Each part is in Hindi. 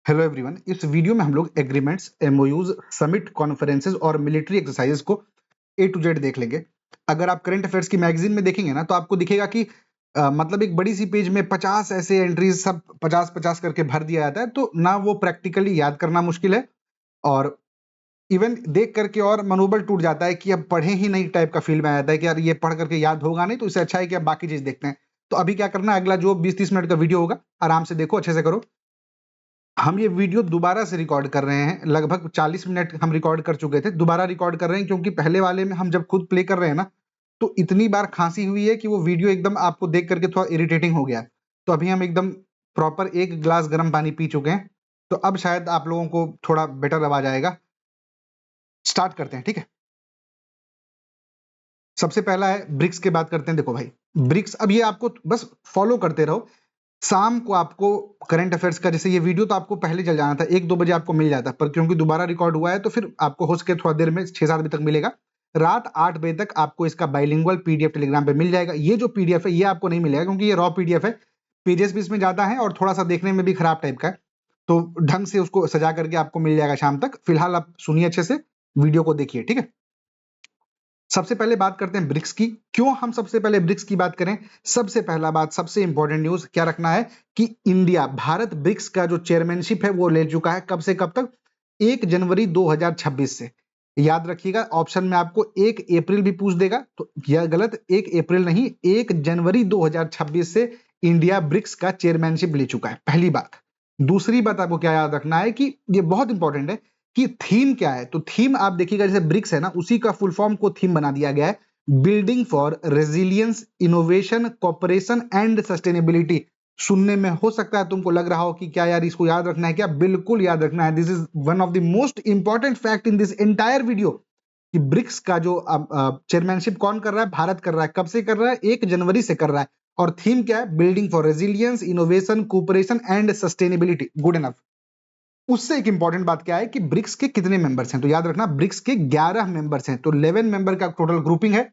Hello everyone. इस वीडियो में हम लोग एग्रीमेंट्स, एमओयूज, समिट, कॉन्फ्रेंसेस और मिलिट्री एक्सरसाइजेस को ए टू जेड देख लेंगे। अगर आप करंट अफेयर्स की मैगजीन में देखेंगे ना तो आपको दिखेगा कि मतलब एक बड़ी सी पेज में 50 ऐसे एंट्रीज सब 50-50 करके भर दिया जाता है, तो ना वो प्रैक्टिकली याद करना मुश्किल है और इवन देख करके और मनोबल टूट जाता है कि अब पढ़े ही नहीं टाइप का फील में आ जाता है कि यार ये पढ़ करके याद होगा नहीं, तो इससे अच्छा है कि अब बाकी चीज देखते हैं। तो अभी क्या करना है, अगला जो 20-30 मिनट का वीडियो होगा आराम से देखो, अच्छे से करो। हम ये वीडियो दोबारा से रिकॉर्ड कर रहे हैं, लगभग 40 मिनट हम रिकॉर्ड कर चुके थे, दोबारा रिकॉर्ड कर रहे हैं क्योंकि पहले वाले में हम जब खुद प्ले कर रहे हैं ना तो इतनी बार खांसी हुई है कि वो वीडियो एकदम आपको देख करके थोड़ा इरिटेटिंग हो गया है। तो अभी हम एकदम प्रॉपर 1 ग्लास गर्म पानी पी चुके हैं, तो अब शायद आप लोगों को थोड़ा बेटर आवाज आएगा। स्टार्ट करते हैं, ठीक है। सबसे पहला है ब्रिक्स की बात करते हैं। देखो भाई, ब्रिक्स, अब ये आपको बस फॉलो करते रहो। शाम को आपको करंट अफेयर्स का, जैसे ये वीडियो तो आपको पहले चल जाना था, 1-2 बजे आपको मिल जाता, पर क्योंकि दोबारा रिकॉर्ड हुआ है तो फिर आपको हो सके थोड़ा देर में 6-7 बजे तक मिलेगा। रात 8 बजे तक आपको इसका बाइलिंगुअल पीडीएफ टेलीग्राम पे मिल जाएगा। ये जो पीडीएफ है ये आपको नहीं मिलेगा क्योंकि ये रॉ पीडीएफ है, पेजेस भी इसमें ज्यादा है और थोड़ा सा देखने में भी खराब टाइप का है, तो ढंग से उसको सजा करके आपको मिल जाएगा शाम तक। फिलहाल आप सुनिए अच्छे से, वीडियो को देखिए, ठीक है। सबसे पहले बात करते हैं ब्रिक्स की। क्यों हम सबसे पहले ब्रिक्स की बात करें? सबसे पहला बात, सबसे इंपॉर्टेंट न्यूज क्या रखना है कि इंडिया, भारत ब्रिक्स का जो चेयरमैनशिप है वो ले चुका है। कब से कब तक? 1 जनवरी 2026 से। याद रखिएगा, ऑप्शन में आपको 1 अप्रैल भी पूछ देगा तो यह गलत, 1 अप्रैल नहीं, 1 जनवरी 2026 से इंडिया ब्रिक्स का चेयरमैनशिप ले चुका है, पहली बात। दूसरी बात आपको क्या याद रखना है कि ये बहुत इंपॉर्टेंट है कि थीम क्या है। तो थीम आप देखिएगा, जैसे ब्रिक्स है ना, उसी का फुल फॉर्म को थीम बना दिया गया है, building for resilience, innovation, cooperation and sustainability. सुनने में हो सकता है तुमको लग रहा हो कि क्या यार इसको याद रखना है क्या? बिल्कुल याद रखना है। This is one of the most important fact in this entire video कि ब्रिक्स का जो चेयरमैनशिप कौन कर रहा है? भारत कर रहा है। कब से कर रहा है? 1 जनवरी से कर रहा है। और थीम क्या है? Building for resilience, innovation, cooperation and sustainability. Good enough. उससे एक इंपॉर्टेंट बात क्या है कि ब्रिक्स के कितने मेंबर्स हैं? तो याद रखना, ब्रिक्स के 11 मेंबर्स हैं, तो 11 मेंबर का टोटल ग्रुपिंग है।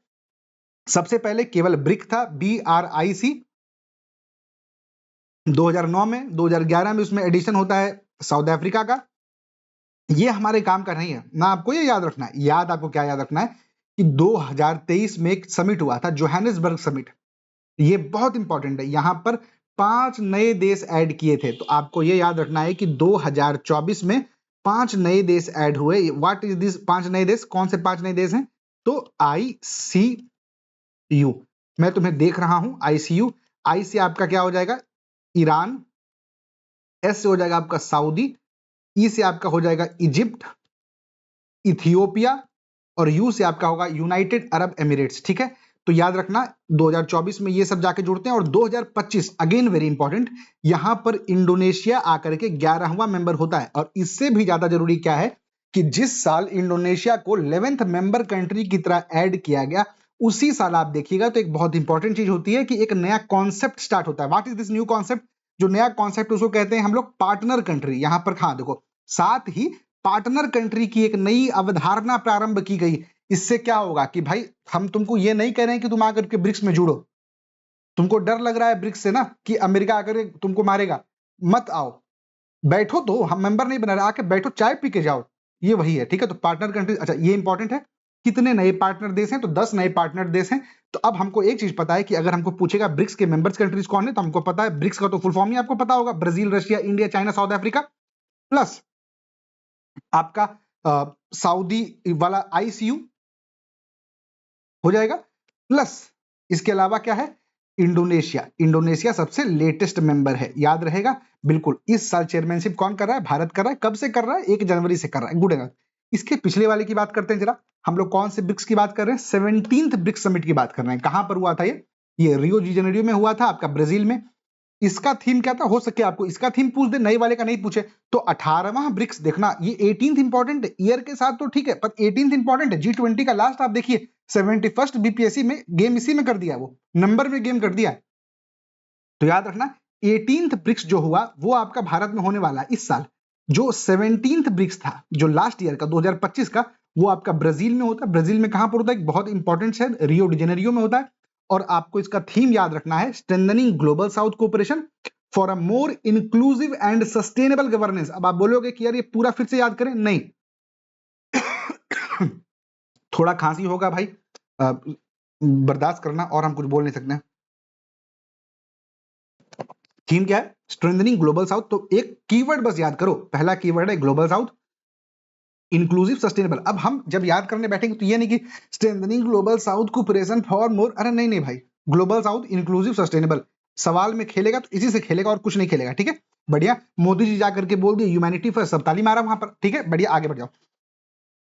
सबसे पहले केवल ब्रिक था, BRIC, 2009 में। 2011 में उसमें एडिशन होता है साउथ अफ्रीका का। ये हमारे काम का नहीं है ना, आपको ये याद रखना है। याद आपको क्या याद रखना है कि 2023 में एक समिट हुआ था, जोहानिसबर्ग समिट। ये बहुत इंपॉर्टेंट है। यहां पर 5 नए देश ऐड किए थे, तो आपको ये याद रखना है कि 2024 में 5 नए देश ऐड हुए। व्हाट इज दिस 5 नए देश? कौन से 5 नए देश हैं? तो ICU, मैं तुम्हें देख रहा हूं। ICU, आई से आपका क्या हो जाएगा? ईरान। एस से हो जाएगा आपका सऊदी। ई से आपका हो जाएगा इजिप्ट, इथियोपिया, और यू से आपका होगा यूनाइटेड अरब एमिरेट्स, ठीक है। तो याद रखना 2024 में ये सब जाके जुड़ते हैं। और 2025 अगेन वेरी इंपॉर्टेंट, यहां पर इंडोनेशिया आकर के 11वां मेंबर होता है। और इससे भी ज्यादा जरूरी क्या है कि जिस साल इंडोनेशिया को 11th मेंबर कंट्री की तरह ऐड किया गया, उसी साल आप देखिएगा तो एक बहुत इंपॉर्टेंट चीज होती है कि एक नया कॉन्सेप्ट स्टार्ट होता है। What is this new concept? जो नया कॉन्सेप्ट उसको कहते हैं हम लोग पार्टनर कंट्री। यहां पर हाँ देखो, साथ ही पार्टनर कंट्री की एक नई अवधारणा प्रारंभ की गई। इससे क्या होगा कि भाई हम तुमको ये नहीं कह रहे हैं कि तुम आकर के ब्रिक्स में जुड़ो। तुमको डर लग रहा है ब्रिक्स से ना कि अमेरिका आकर के तुमको मारेगा, मत आओ, बैठो, तो हम मेंबर नहीं बना रहे, आके बैठो, चाय पी के जाओ। ये वही है, ठीक है। तो पार्टनर कंट्री, अच्छा ये इंपॉर्टेंट है। कितने नए पार्टनर देश हैं? तो 10 नए पार्टनर देश हैं। तो अब हमको एक चीज पता है कि अगर हमको पूछेगा ब्रिक्स के मेंबर्स कंट्रीज कौन है, तो हमको पता है ब्रिक्स का तो फुल फॉर्म ही आपको पता होगा, Brazil, Russia, India, China, south Africa, plus आपका सऊदी वाला ICU हो जाएगा, प्लस इसके अलावा क्या है? इंडोनेशिया। इंडोनेशिया सबसे लेटेस्ट मेंबर है, याद रहेगा बिल्कुल। इस साल चेयरमैनशिप कौन कर रहा है? भारत कर रहा है। कब से कर रहा है? 1 जनवरी से कर रहा है। Good enough. इसके पिछले वाले की बात करते हैं जरा। हम लोग कौन से ब्रिक्स की बात कर रहे हैं? 17th ब्रिक्स समिट की बात कर रहे हैं। कहां पर हुआ था ये रियो डी जेनेरियो में हुआ था, आपका ब्राजील में। इसका थीम क्या था? हो सके आपको इसका थीम पूछ दे, नए वाले का नहीं पूछे। तो 18वां ब्रिक्स, देखना ये 18th इंपॉर्टेंट है, ईयर के साथ तो ठीक है, पर 18th इंपॉर्टेंट है। G20 का लास्ट आप देखिए, 71st BPSC में गेम इसी में कर दिया, वो नंबर में गेम कर दिया। तो याद रखना 18th ब्रिक्स जो हुआ वो आपका भारत में होने वाला है इस साल। जो 17th ब्रिक्स था जो लास्ट ईयर का 2025 का, वो आपका ब्राजील में होता है। ब्राजील में कहां पर होता है? एक बहुत इंपॉर्टेंट शहर, रियो डी जेनेरियो में होता है। और आपको इसका थीम याद रखना है, strengthening global south cooperation, for a more inclusive and sustainable governance. अब आप बोलोगे कि यार ये पूरा फिर से याद करें, नहीं थोड़ा खांसी होगा भाई, बर्दाश्त करना, और हम कुछ बोल नहीं सकते। थीम क्या है? Strengthening global south. तो एक कीवर्ड बस याद करो, पहला कीवर्ड है ग्लोबल साउथ, इंक्लूसिव सस्टेनेबल। अब हम जब याद करने बैठेंगे तो ये नहीं कि strengthening global south cooperation for more, अरे नहीं नहीं भाई, ग्लोबल साउथ इंक्लूसिव सस्टेनेबल। सवाल में खेलेगा तो इसी से खेलेगा और कुछ नहीं खेलेगा, ठीक है बढ़िया। मोदी जी जाकर के बोल दिए ह्यूमैनिटी फर्स्ट, सब ताली मारा वहां पर, ठीक है बढ़िया, आगे बढ़ जाओ।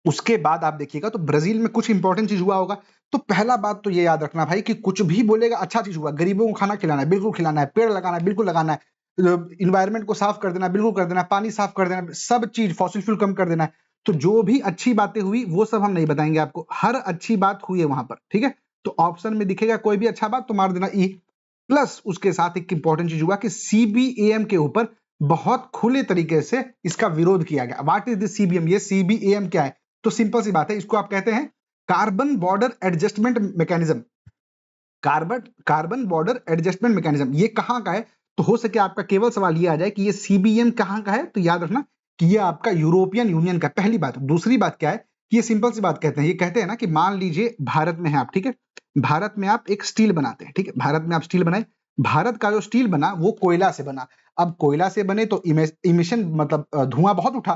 उसके बाद आप देखिएगा तो ब्राजील में कुछ इंपॉर्टेंट चीज हुआ होगा। तो पहला बात तो ये याद रखना भाई कि कुछ भी बोलेगा अच्छा चीज हुआ, गरीबों को खाना खिलाना है बिल्कुल खिलाना है, पेड़ लगाना है बिल्कुल लगाना है, इन्वायरमेंट को साफ कर देना बिल्कुल कर देना, पानी साफ कर देना, सब चीज फॉसिल फ्यूल कम कर देना है। तो जो भी अच्छी बातें हुई वो सब हम नहीं बताएंगे आपको, हर अच्छी बात हुई है वहां पर, ठीक है। तो ऑप्शन में दिखेगा कोई भी अच्छा बात तो मार देना ई। प्लस उसके साथ एक इंपॉर्टेंट चीज हुआ कि सीबीएम के ऊपर बहुत खुले तरीके से इसका विरोध किया गया। What is this CBM? ये सीबीएम क्या है? तो सिंपल सी बात है, इसको आप कहते हैं carbon border adjustment mechanism. Carbon border adjustment mechanism ये कहां का है? तो हो सके आपका केवल सवाल ये आ जाए कि ये सीबीएम कहां का है, तो याद रखना कि ये आपका यूरोपियन यूनियन का, पहली बात। दूसरी बात क्या है कि ये सिंपल सी बात कहते हैं, ये कहते हैं ना कि मान लीजिए भारत में है आप, ठीक है, भारत में आप एक स्टील बनाते हैं, ठीक है, भारत में आप स्टील बनाए, भारत का जो स्टील बना वो कोयला से बना। अब कोयला से बने तो इमिशन मतलब धुआं बहुत उठा,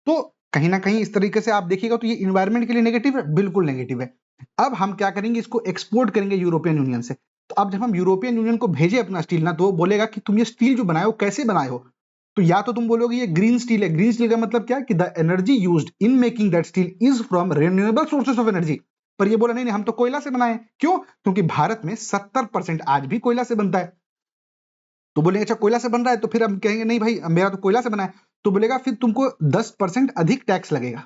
तो कहीं ना कहीं इस तरीके से आप देखिएगा तो ये इन्वायरमेंट के लिए नेगेटिव है, बिल्कुल नेगेटिव है। अब हम क्या करेंगे, इसको एक्सपोर्ट करेंगे यूरोपियन यूनियन से। तो अब जब हम यूरोपियन यूनियन को भेजे अपना स्टील ना, तो वो बोलेगा कि तुम ये स्टील जो बनाए हो कैसे बनाए हो। तो या तो तुम बोलोगे ये ग्रीन स्टील है, ग्रीन स्टील का मतलब क्या है कि the energy used in making that steel is from renewable sources of energy. पर ये बोला नहीं नहीं हम तो कोयला से बनाए। क्यों? क्योंकि भारत में 70% आज भी कोयला से बनता है। तो बोलेंगे अच्छा कोयला से बन रहा है, तो फिर हम कहेंगे नहीं भाई मेरा तो कोयला से बना है, तो बोलेगा फिर तुमको 10% अधिक टैक्स लगेगा।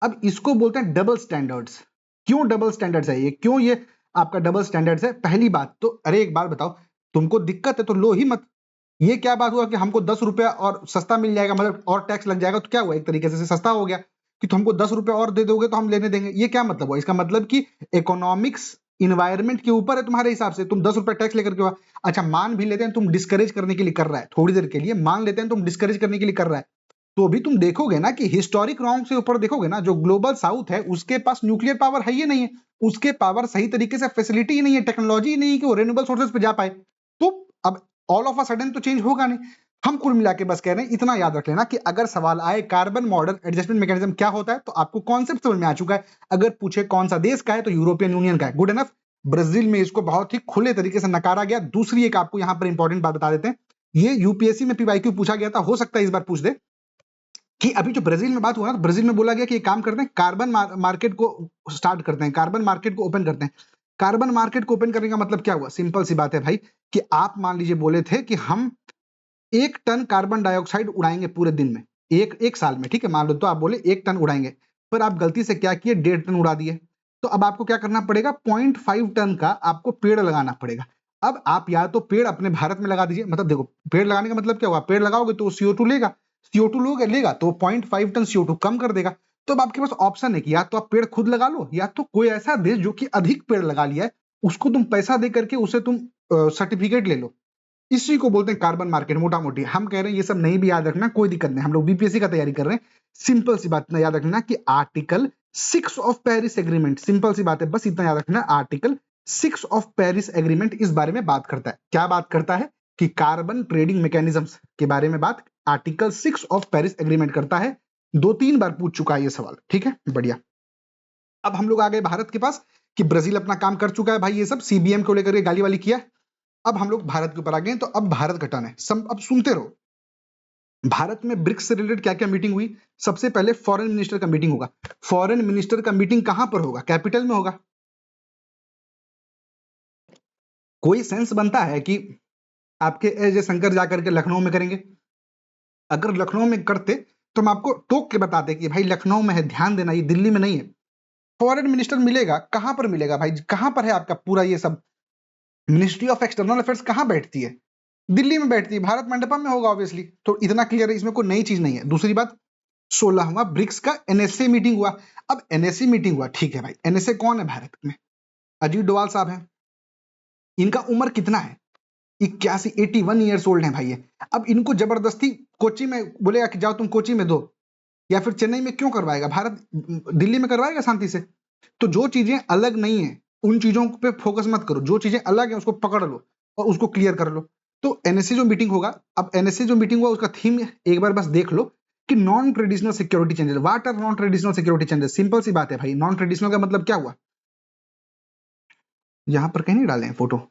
अब इसको बोलते हैं डबल स्टैंडर्ड्स। क्यों डबल स्टैंडर्ड्स है ये, क्यों ये आपका डबल स्टैंडर्ड्स है? पहली बात तो, अरे एक बात बताओ, तुमको दिक्कत है तो लो ही मत। ये क्या बात हुआ कि हमको 10 रुपया और सस्ता मिल जाएगा, मतलब और टैक्स लग जाएगा, तो क्या हुआ, एक तरीके से सस्ता हो गया कि तुमको 10 रुपया और दे दोगे तो हम लेने देंगे। ये क्या मतलब हुआ? इसका मतलब कि इकोनॉमिक्स इन्वायरमेंट के ऊपर है तुम्हारे हिसाब से, तुम 10 रुपया टैक्स लेकर के हुआ। अच्छा मान भी लेते हैं तुम डिस्करेज करने के लिए कर रहा है, थोड़ी देर के लिए मान लेते हैं तुम डिस्करेज करने के लिए कर रहा है, तो भी तुम देखोगे ना कि हिस्टोरिक रॉन्ग से ऊपर देखोगे ना, जो ग्लोबल साउथ है उसके पास न्यूक्लियर पावर है ही नहीं है, उसके पावर सही तरीके से फैसिलिटी ही नहीं है, टेक्नोलॉजी ही नहीं है कि वो रेन्यूएबल सोर्सेज पे जा पाए। तो अब ऑल ऑफ अ सडन तो चेंज होगा नहीं। हम कुल मिला के बस कह रहे हैं, इतना याद रख लेना कि अगर सवाल आए कार्बन बॉर्डर एडजस्टमेंट मैकेनिज्म क्या होता है, तो आपको कॉन्सेप्ट समझ में आ चुका है। अगर पूछे कौन सा देश का है, तो यूरोपियन यूनियन का है, गुड एनफ। ब्राजील में इसको बहुत ही खुले तरीके से नकारा गया। दूसरी एक आपको यहां पर इंपॉर्टेंट बात बता देते हैं, ये यूपीएससी में पीवाईक्यू पूछा गया था, हो सकता है इस बार पूछ दे, कि अभी जो ब्राजील में बात हुआ ना, तो ब्राजील में बोला गया कि एक काम करते हैं, कार्बन मार्केट को स्टार्ट करते हैं, कार्बन मार्केट को ओपन करते हैं। कार्बन मार्केट को ओपन करने का मतलब क्या हुआ? सिंपल सी बात है भाई कि आप मान लीजिए बोले थे कि हम 1 टन कार्बन डाइऑक्साइड उड़ाएंगे पूरे दिन में, एक साल में, ठीक है, मान लो तो आप बोले 1 टन उड़ाएंगे, पर आप गलती से क्या किए, 1.5 टन उड़ा दिए। तो अब आपको क्या करना पड़ेगा, 0.5 टन का आपको पेड़ लगाना पड़ेगा। अब आप या तो पेड़ अपने भारत में लगा दीजिए, मतलब देखो पेड़ लगाने का मतलब क्या हुआ, पेड़ लगाओगे तो CO2 लेगा, CO2 लेगा तो 0.5 टन CO2 कम कर देगा। तो अब आपके पास ऑप्शन है कि या तो आप पेड़ खुद लगा लो, या तो कोई ऐसा देश जो कि अधिक पेड़ लगा लिया है उसको तुम पैसा दे करके उसे तुम सर्टिफिकेट ले लो। इसी को बोलते हैं कार्बन मार्केट, मोटा मोटी। हम कह रहे हैं ये सब नहीं भी याद रखना, कोई दिक्कत नहीं, हम लोग बीपीएससी का तैयारी कर रहे हैं। सिंपल सी बात इतना याद रखना कि article 6 of Paris agreement, simple सी बात है, बस इतना याद रखना, आर्टिकल 6 ऑफ पेरिस एग्रीमेंट इस बारे में बात करता है। क्या बात करता है? कि कार्बन ट्रेडिंग मैकेनिज्म्स के बारे में बात आर्टिकल 6 ऑफ पेरिस एग्रीमेंट करता है। 2-3 बार पूछ चुका है ये सवाल, ठीक है बढ़िया। अब हम लोग आ गए भारत के पास कि ब्राजील अपना काम कर चुका है भाई, ये सब सीबीएम को लेकर के गाली वाली किया। अब हम लोग भारत के ऊपर आ गए, तो अब भारत का टर्न है। अब सुनते रहो, भारत में ब्रिक्स से रिलेटेड क्या क्या मीटिंग हुई। सबसे पहले फॉरेन मिनिस्टर का मीटिंग होगा। फॉरेन मिनिस्टर का मीटिंग कहां पर होगा? कैपिटल में होगा। कोई सेंस बनता है कि आपके एस जयशंकर जाकर के लखनऊ में करेंगे? अगर लखनऊ में करते तो हम आपको टोक के बताते कि भाई लखनऊ में है, ध्यान देना, ये दिल्ली में नहीं है। फॉरेन मिनिस्टर मिलेगा कहां पर मिलेगा भाई, कहां पर है आपका पूरा ये सब? मिनिस्ट्री ऑफ एक्सटर्नल अफेयर्स कहां बैठती है? दिल्ली में बैठती है, भारत मंडपम में होगा ऑब्वियसली। तो इतना क्लियर है, इसमें कोई नई चीज नहीं है। दूसरी बात, 16वां ब्रिक्स का एनएसए मीटिंग हुआ। अब एनएसए मीटिंग हुआ, ठीक है भाई, एनएसए कौन है भारत में? अजीत डोवाल साहब हैं। इनका उम्र कितना है? 81 81 ईयर्स ओल्ड हैं भाई ये। अब इनको जबरदस्ती कोची में बोलेगा कि जाओ तुम कोची में दो, या फिर चेन्नई में क्यों करवाएगा? भारत दिल्ली में करवाएगा शांति से? तो जो चीजें अलग नहीं है उन चीजों पे फोकस मत करो, जो चीजें अलग है उसको पकड़ लो और उसको क्लियर कर लो। तो एनएससी जो मीटिंग होगा, अब एनएससी जो मीटिंग हुआ उसका थीम एक बार बस देख लो कि non traditional security changes. What are non traditional security changes? Simple सी बात है भाई, नॉन ट्रेडिशनल का मतलब क्या हुआ? यहां पर कहीं नहीं डाले हैं फोटो।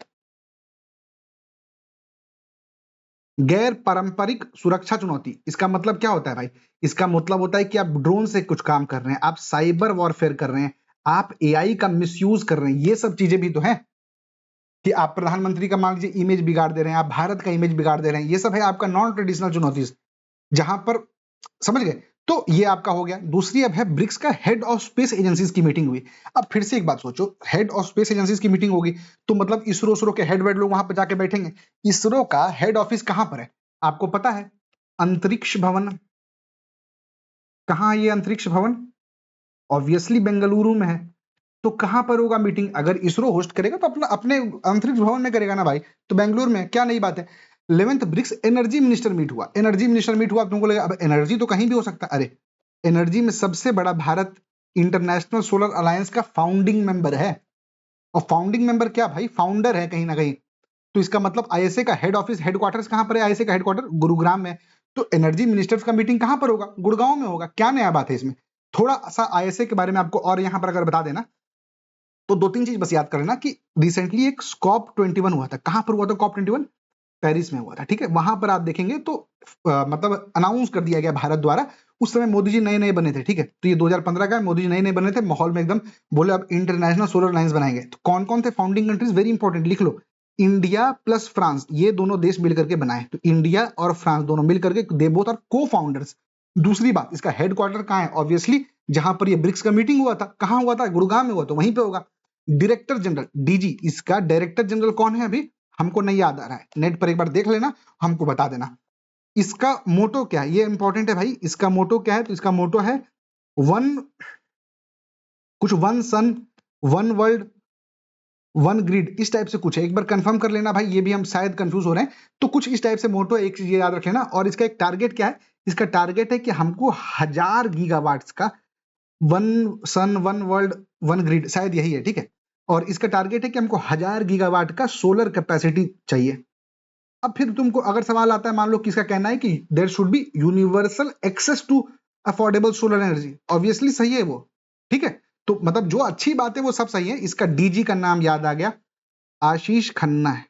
गैर पारंपरिक सुरक्षा चुनौती, इसका मतलब क्या होता है भाई? इसका मतलब होता है कि आप ड्रोन से कुछ काम कर रहे हैं, आप साइबर वॉरफेयर कर रहे हैं, आप एआई का मिसयूज कर रहे हैं, ये सब चीजें भी तो हैं कि आप प्रधानमंत्री का मान लीजिए इमेज बिगाड़ दे रहे हैं, आप भारत का इमेज बिगाड़ दे रहे हैं, ये सब है आपका नॉन ट्रेडिशनल चुनौती, जहां पर, समझ गए? तो ये आपका हो गया। दूसरी अब है ब्रिक्स का हेड ऑफ स्पेस एजेंसीज की मीटिंग हुई। अब फिर से एक बात सोचो, हेड ऑफ स्पेस एजेंसीज की मीटिंग होगी तो मतलब इसरो के हेड वेड लोग वहां पर जाके बैठेंगे। इसरो का हेड ऑफिस कहां पर है आपको पता है? अंतरिक्ष भवन। कहां है ये अंतरिक्ष भवन? ऑब्वियसली बेंगलुरु में है। तो कहां पर होगा मीटिंग? अगर इसरो होस्ट करेगा तो अपना अपने अंतरिक्ष भवन में करेगा ना भाई, तो बेंगलुरु में, क्या नई बात है? 11th BRICS energy minister meet हुआ। एनर्जी मिनिस्टर मीट हुआ, तुमको लगेगा अब एनर्जी तो कहीं भी हो सकता है। अरे एनर्जी में सबसे बड़ा भारत इंटरनेशनल सोलर अलायंस का फाउंडिंग मेंबर है। और फाउंडिंग मेंबर क्या भाई, फाउंडर है कहीं ना कहीं। तो इसका मतलब आईएसए का हेड ऑफिस, हेडक्वार्टर्स कहां पर है? आईएसए का हेडक्वार्टर गुरुग्राम में। तो एनर्जी मिनिस्टर्स का मीटिंग कहां पर होगा? गुड़गांव में होगा। क्या नया बात है इसमें? थोड़ा सा आईएसए के बारे में आपको और यहां पर अगर बता देना तो दो तीन चीज बस याद कर लेना कि रिसेंटली एक कॉप 21 हुआ था। कहां पर हुआ था कॉप 21? पेरिस में हुआ था, ठीक है। वहां पर आप देखेंगे तो मतलब अनाउंस कर दिया गया भारत द्वारा। उस समय मोदी जी नए नए बने थे, ठीक है। तो ये 2015 का है, मोदी जी नए नए बने थे, माहौल में एकदम बोले अब इंटरनेशनल सोलर अलायंस बनाएंगे। तो कौन कौन थे फाउंडिंग कंट्रीज? वेरी इंपॉर्टेंट, लिख लो। इंडिया प्लस फ्रांस, ये दोनों देश मिलकर के बनाए। तो इंडिया और फ्रांस दोनों मिलकर के, दे बोथ आर को फाउंडर्स। दूसरी बात, इसका हेडक्वार्टर कहां है? ऑब्वियसली जहां पर ये ब्रिक्स का मीटिंग हुआ था, कहां हुआ था? गुड़गांव में हुआ, तो वहीं पे होगा। डायरेक्टर जनरल डीजी, इसका डायरेक्टर जनरल कौन है अभी हमको नहीं याद आ रहा है, नेट पर एक बार देख लेना, हमको बता देना। इसका मोटो क्या है? ये इंपॉर्टेंट है भाई। इसका मोटो क्या है? तो इसका मोटो है वन, कुछ वन सन, वन वर्ल्ड, वन ग्रिड, इस टाइप से कुछ है। एक बार कंफर्म कर लेना भाई, ये भी हम शायद कंफ्यूज हो रहे हैं। तो कुछ इस टाइप से मोटो, एक चीज याद रख लेना। और इसका एक टारगेट क्या है? इसका टारगेट है कि हमको 1000 गीगावाट्स का, one sun one world one grid, शायद यही है, ठीक है। और इसका टारगेट है कि हमको 1000 गीगावाट का सोलर कैपेसिटी चाहिए। अब फिर तुमको अगर सवाल आता है, मान लो किसका कहना है कि there should be universal access to affordable solar energy, obviously सही है वो, ठीक है। तो मतलब जो अच्छी बात है वो सब सही है। इसका डीजी का नाम याद आ गया, आशीष खन्ना है।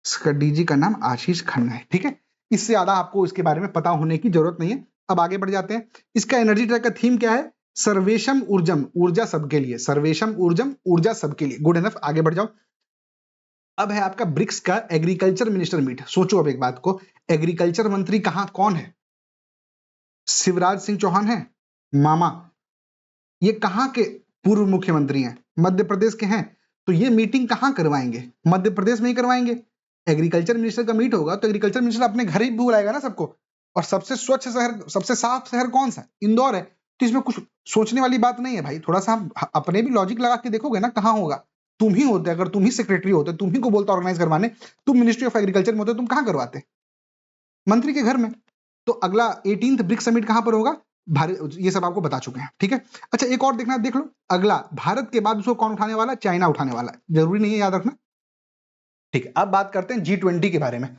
इसका डीजी का नाम आशीष खन्ना है, ठीक है। इससे ज्यादा आपको इसके बारे में पता होने की जरूरत नहीं है। अब आगे बढ़ जाते हैं। इसका एनर्जी ट्रैक का थीम क्या है? सर्वेशम ऊर्जम, ऊर्जा सबके लिए। सर्वेशम ऊर्जम, ऊर्जा सबके लिए, गुड एनफ। आगे बढ़ जाओ। अब है आपका ब्रिक्स का एग्रीकल्चर मिनिस्टर मीट। सोचो अब एक बात को, एग्रीकल्चर मंत्री कहां कौन है? शिवराज सिंह चौहान है, मामा। ये कहां के पूर्व मुख्यमंत्री हैं? मध्य प्रदेश के हैं। तो ये मीटिंग कहां करवाएंगे? मध्य प्रदेश में ही करवाएंगे। एग्रीकल्चर मिनिस्टर का मीट होगा तो एग्रीकल्चर मिनिस्टर अपने घर ही बुलाएगा ना सबको। और सबसे स्वच्छ शहर, सबसे साफ शहर कौन सा? इंदौर है। तो इसमें कुछ सोचने वाली बात नहीं है भाई। थोड़ा सा अपने भी लॉजिक लगा के देखोगे ना, कहां होगा। तुम ही होते, अगर तुम ही सेक्रेटरी होते, तुम ही को बोलते ऑर्गेनाइज करवाने, तुम मिनिस्ट्री ऑफ एग्रीकल्चर में होते, तुम कहां करवाते? मंत्री के घर में। तो अगला 18th ब्रिक्स समिट कहां पर होगा? भारत, ये सब आपको बता चुके हैं, ठीक है। अच्छा एक और देखना, देख लो। अगला भारत के बाद उसको कौन उठाने वाला? चाइना उठाने वाला है। जरूरी नहीं है, याद रखना, ठीक है। अब बात करते हैं G20 के बारे में।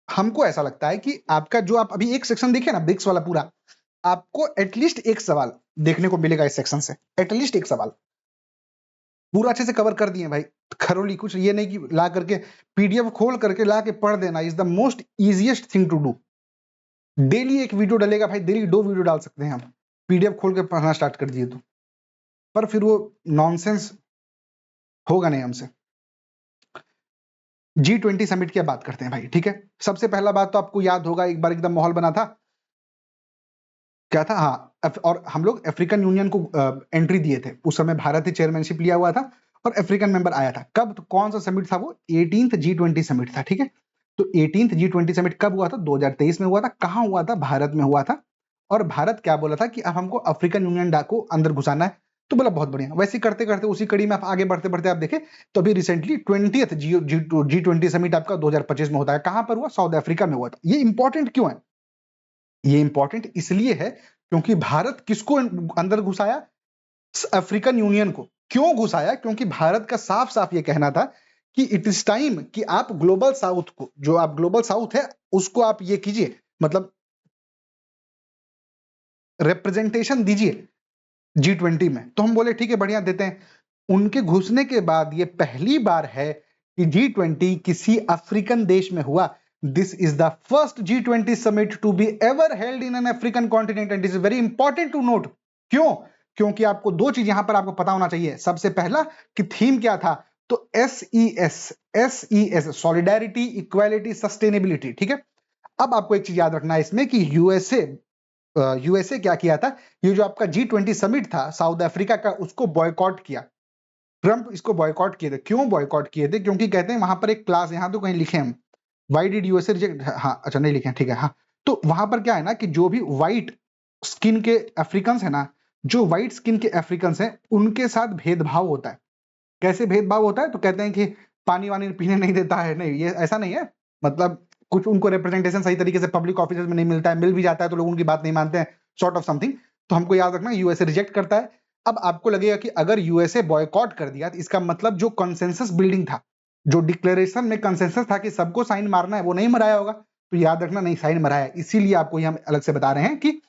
हमको ऐसा लगता है कि आपका जो, आप अभी एक सेक्शन देखे ना ब्रिक्स वाला पूरा, आपको एटलीस्ट एक सवाल देखने को मिलेगा इस सेक्शन से, एटलीस्ट एक सवाल। पूरा अच्छे से कवर कर दिए भाई, खरोली। कुछ ये नहीं कि ला करके पीडीएफ खोल करके ला के पढ़ देना is the most easiest thing to do. Daily एक वीडियो डलेगा भाई, डेली 2 वीडियो डाल सकते हैं हम, पीडीएफ खोल के पढ़ना स्टार्ट कर दिए तो। पर फिर वो नॉनसेंस होगा नहीं हमसे। G20 समिट की बात करते हैं भाई, ठीक है। सबसे पहला बात तो आपको याद होगा, एक बार एकदम माहौल बना था, क्या था? हाँ, और हम लोग अफ्रीकन यूनियन को एंट्री दिए थे। उस समय भारत ही चेयरमैनशिप लिया हुआ था और अफ्रीकन मेंबर आया था। कब? तो कौन सा समिट था वो? 18th G20 समिट था, ठीक है। तो 18th G20 समिट कब हुआ था? 2023 में हुआ था। कहां हुआ था? भारत में हुआ था। और भारत क्या बोला था कि अब हमको अफ्रीकन यूनियन को अंदर घुसाना है। तो बोला बहुत बढ़िया। वैसे करते करते उसी कड़ी में आप आगे बढ़ते बढ़ते आप देखें तो अभी रिसेंटली 20th G20 समिट आपका 2025 में होता है। कहां पर हुआ? साउथ अफ्रीका में हुआ था। ये इंपॉर्टेंट क्यों है? ये इंपॉर्टेंट इसलिए है क्योंकि भारत किसको अंदर घुसाया? अफ्रीकन यूनियन को। क्यों घुसाया? क्योंकि भारत का साफ साफ ये कहना था कि इट इज टाइम कि आप ग्लोबल साउथ को, जो आप ग्लोबल साउथ है उसको आप ये कीजिए, मतलब रिप्रेजेंटेशन दीजिए G20 में। तो हम बोले ठीक है बढ़िया देते हैं। उनके घुसने के बाद ये पहली बार है कि G20 किसी अफ्रीकन देश में हुआ। This is the first G20 summit to be ever held in an African continent and it is very important to note. क्यों? क्योंकि आपको दो चीज यहां पर आपको पता होना चाहिए। सबसे पहला कि थीम क्या था? तो SES सॉलिडारिटी, इक्वालिटी, सस्टेनेबिलिटी। ठीक है। अब आपको एक चीज याद रखना है इसमें कि यूएसए क्या किया था? ये जो आपका G20 समिट था साउथ अफ्रीका का, उसको बॉयकॉट किया। ट्रंप इसको बॉयकॉट किए थे। क्यों बॉयकॉट किए थे? क्योंकि कहते हैं वहां पर एक क्लास, यहां तो कहीं लिखे हम, व्हाई डिड यूएसए रिजेक्ट, हाँ अच्छा नहीं लिखे हैं, ठीक है। हाँ, तो वहां पर क्या है ना कि जो भी व्हाइट स्किन के अफ्रीकन है ना, जो व्हाइट स्किन के अफ्रीकन हैं उनके साथ भेदभाव होता है। कैसे भेदभाव होता है? तो कहते हैं कि पानी वानी पीने नहीं देता है। नहीं, ये ऐसा नहीं है। मतलब कुछ उनको रिप्रेजेंटेशन सही तरीके से पब्लिक ऑफिसर्स में नहीं मिलता है, मिल भी जाता है तो लोग उनकी बात नहीं मानते हैं, सॉर्ट ऑफ समथिंग। तो हमको याद रखना यूएसए रिजेक्ट करता है। अब आपको लगेगा कि अगर यूएसए बॉयकॉट कर दिया तो इसका मतलब जो कंसेंसस बिल्डिंग था, जो डिक्लेरेशन में कंसेंसस था कि सबको साइन मारना है, वो नहीं मराया होगा। तो याद रखना नहीं साइन मराया है। इसीलिए आपको ये हम अलग से बता रहे हैं कि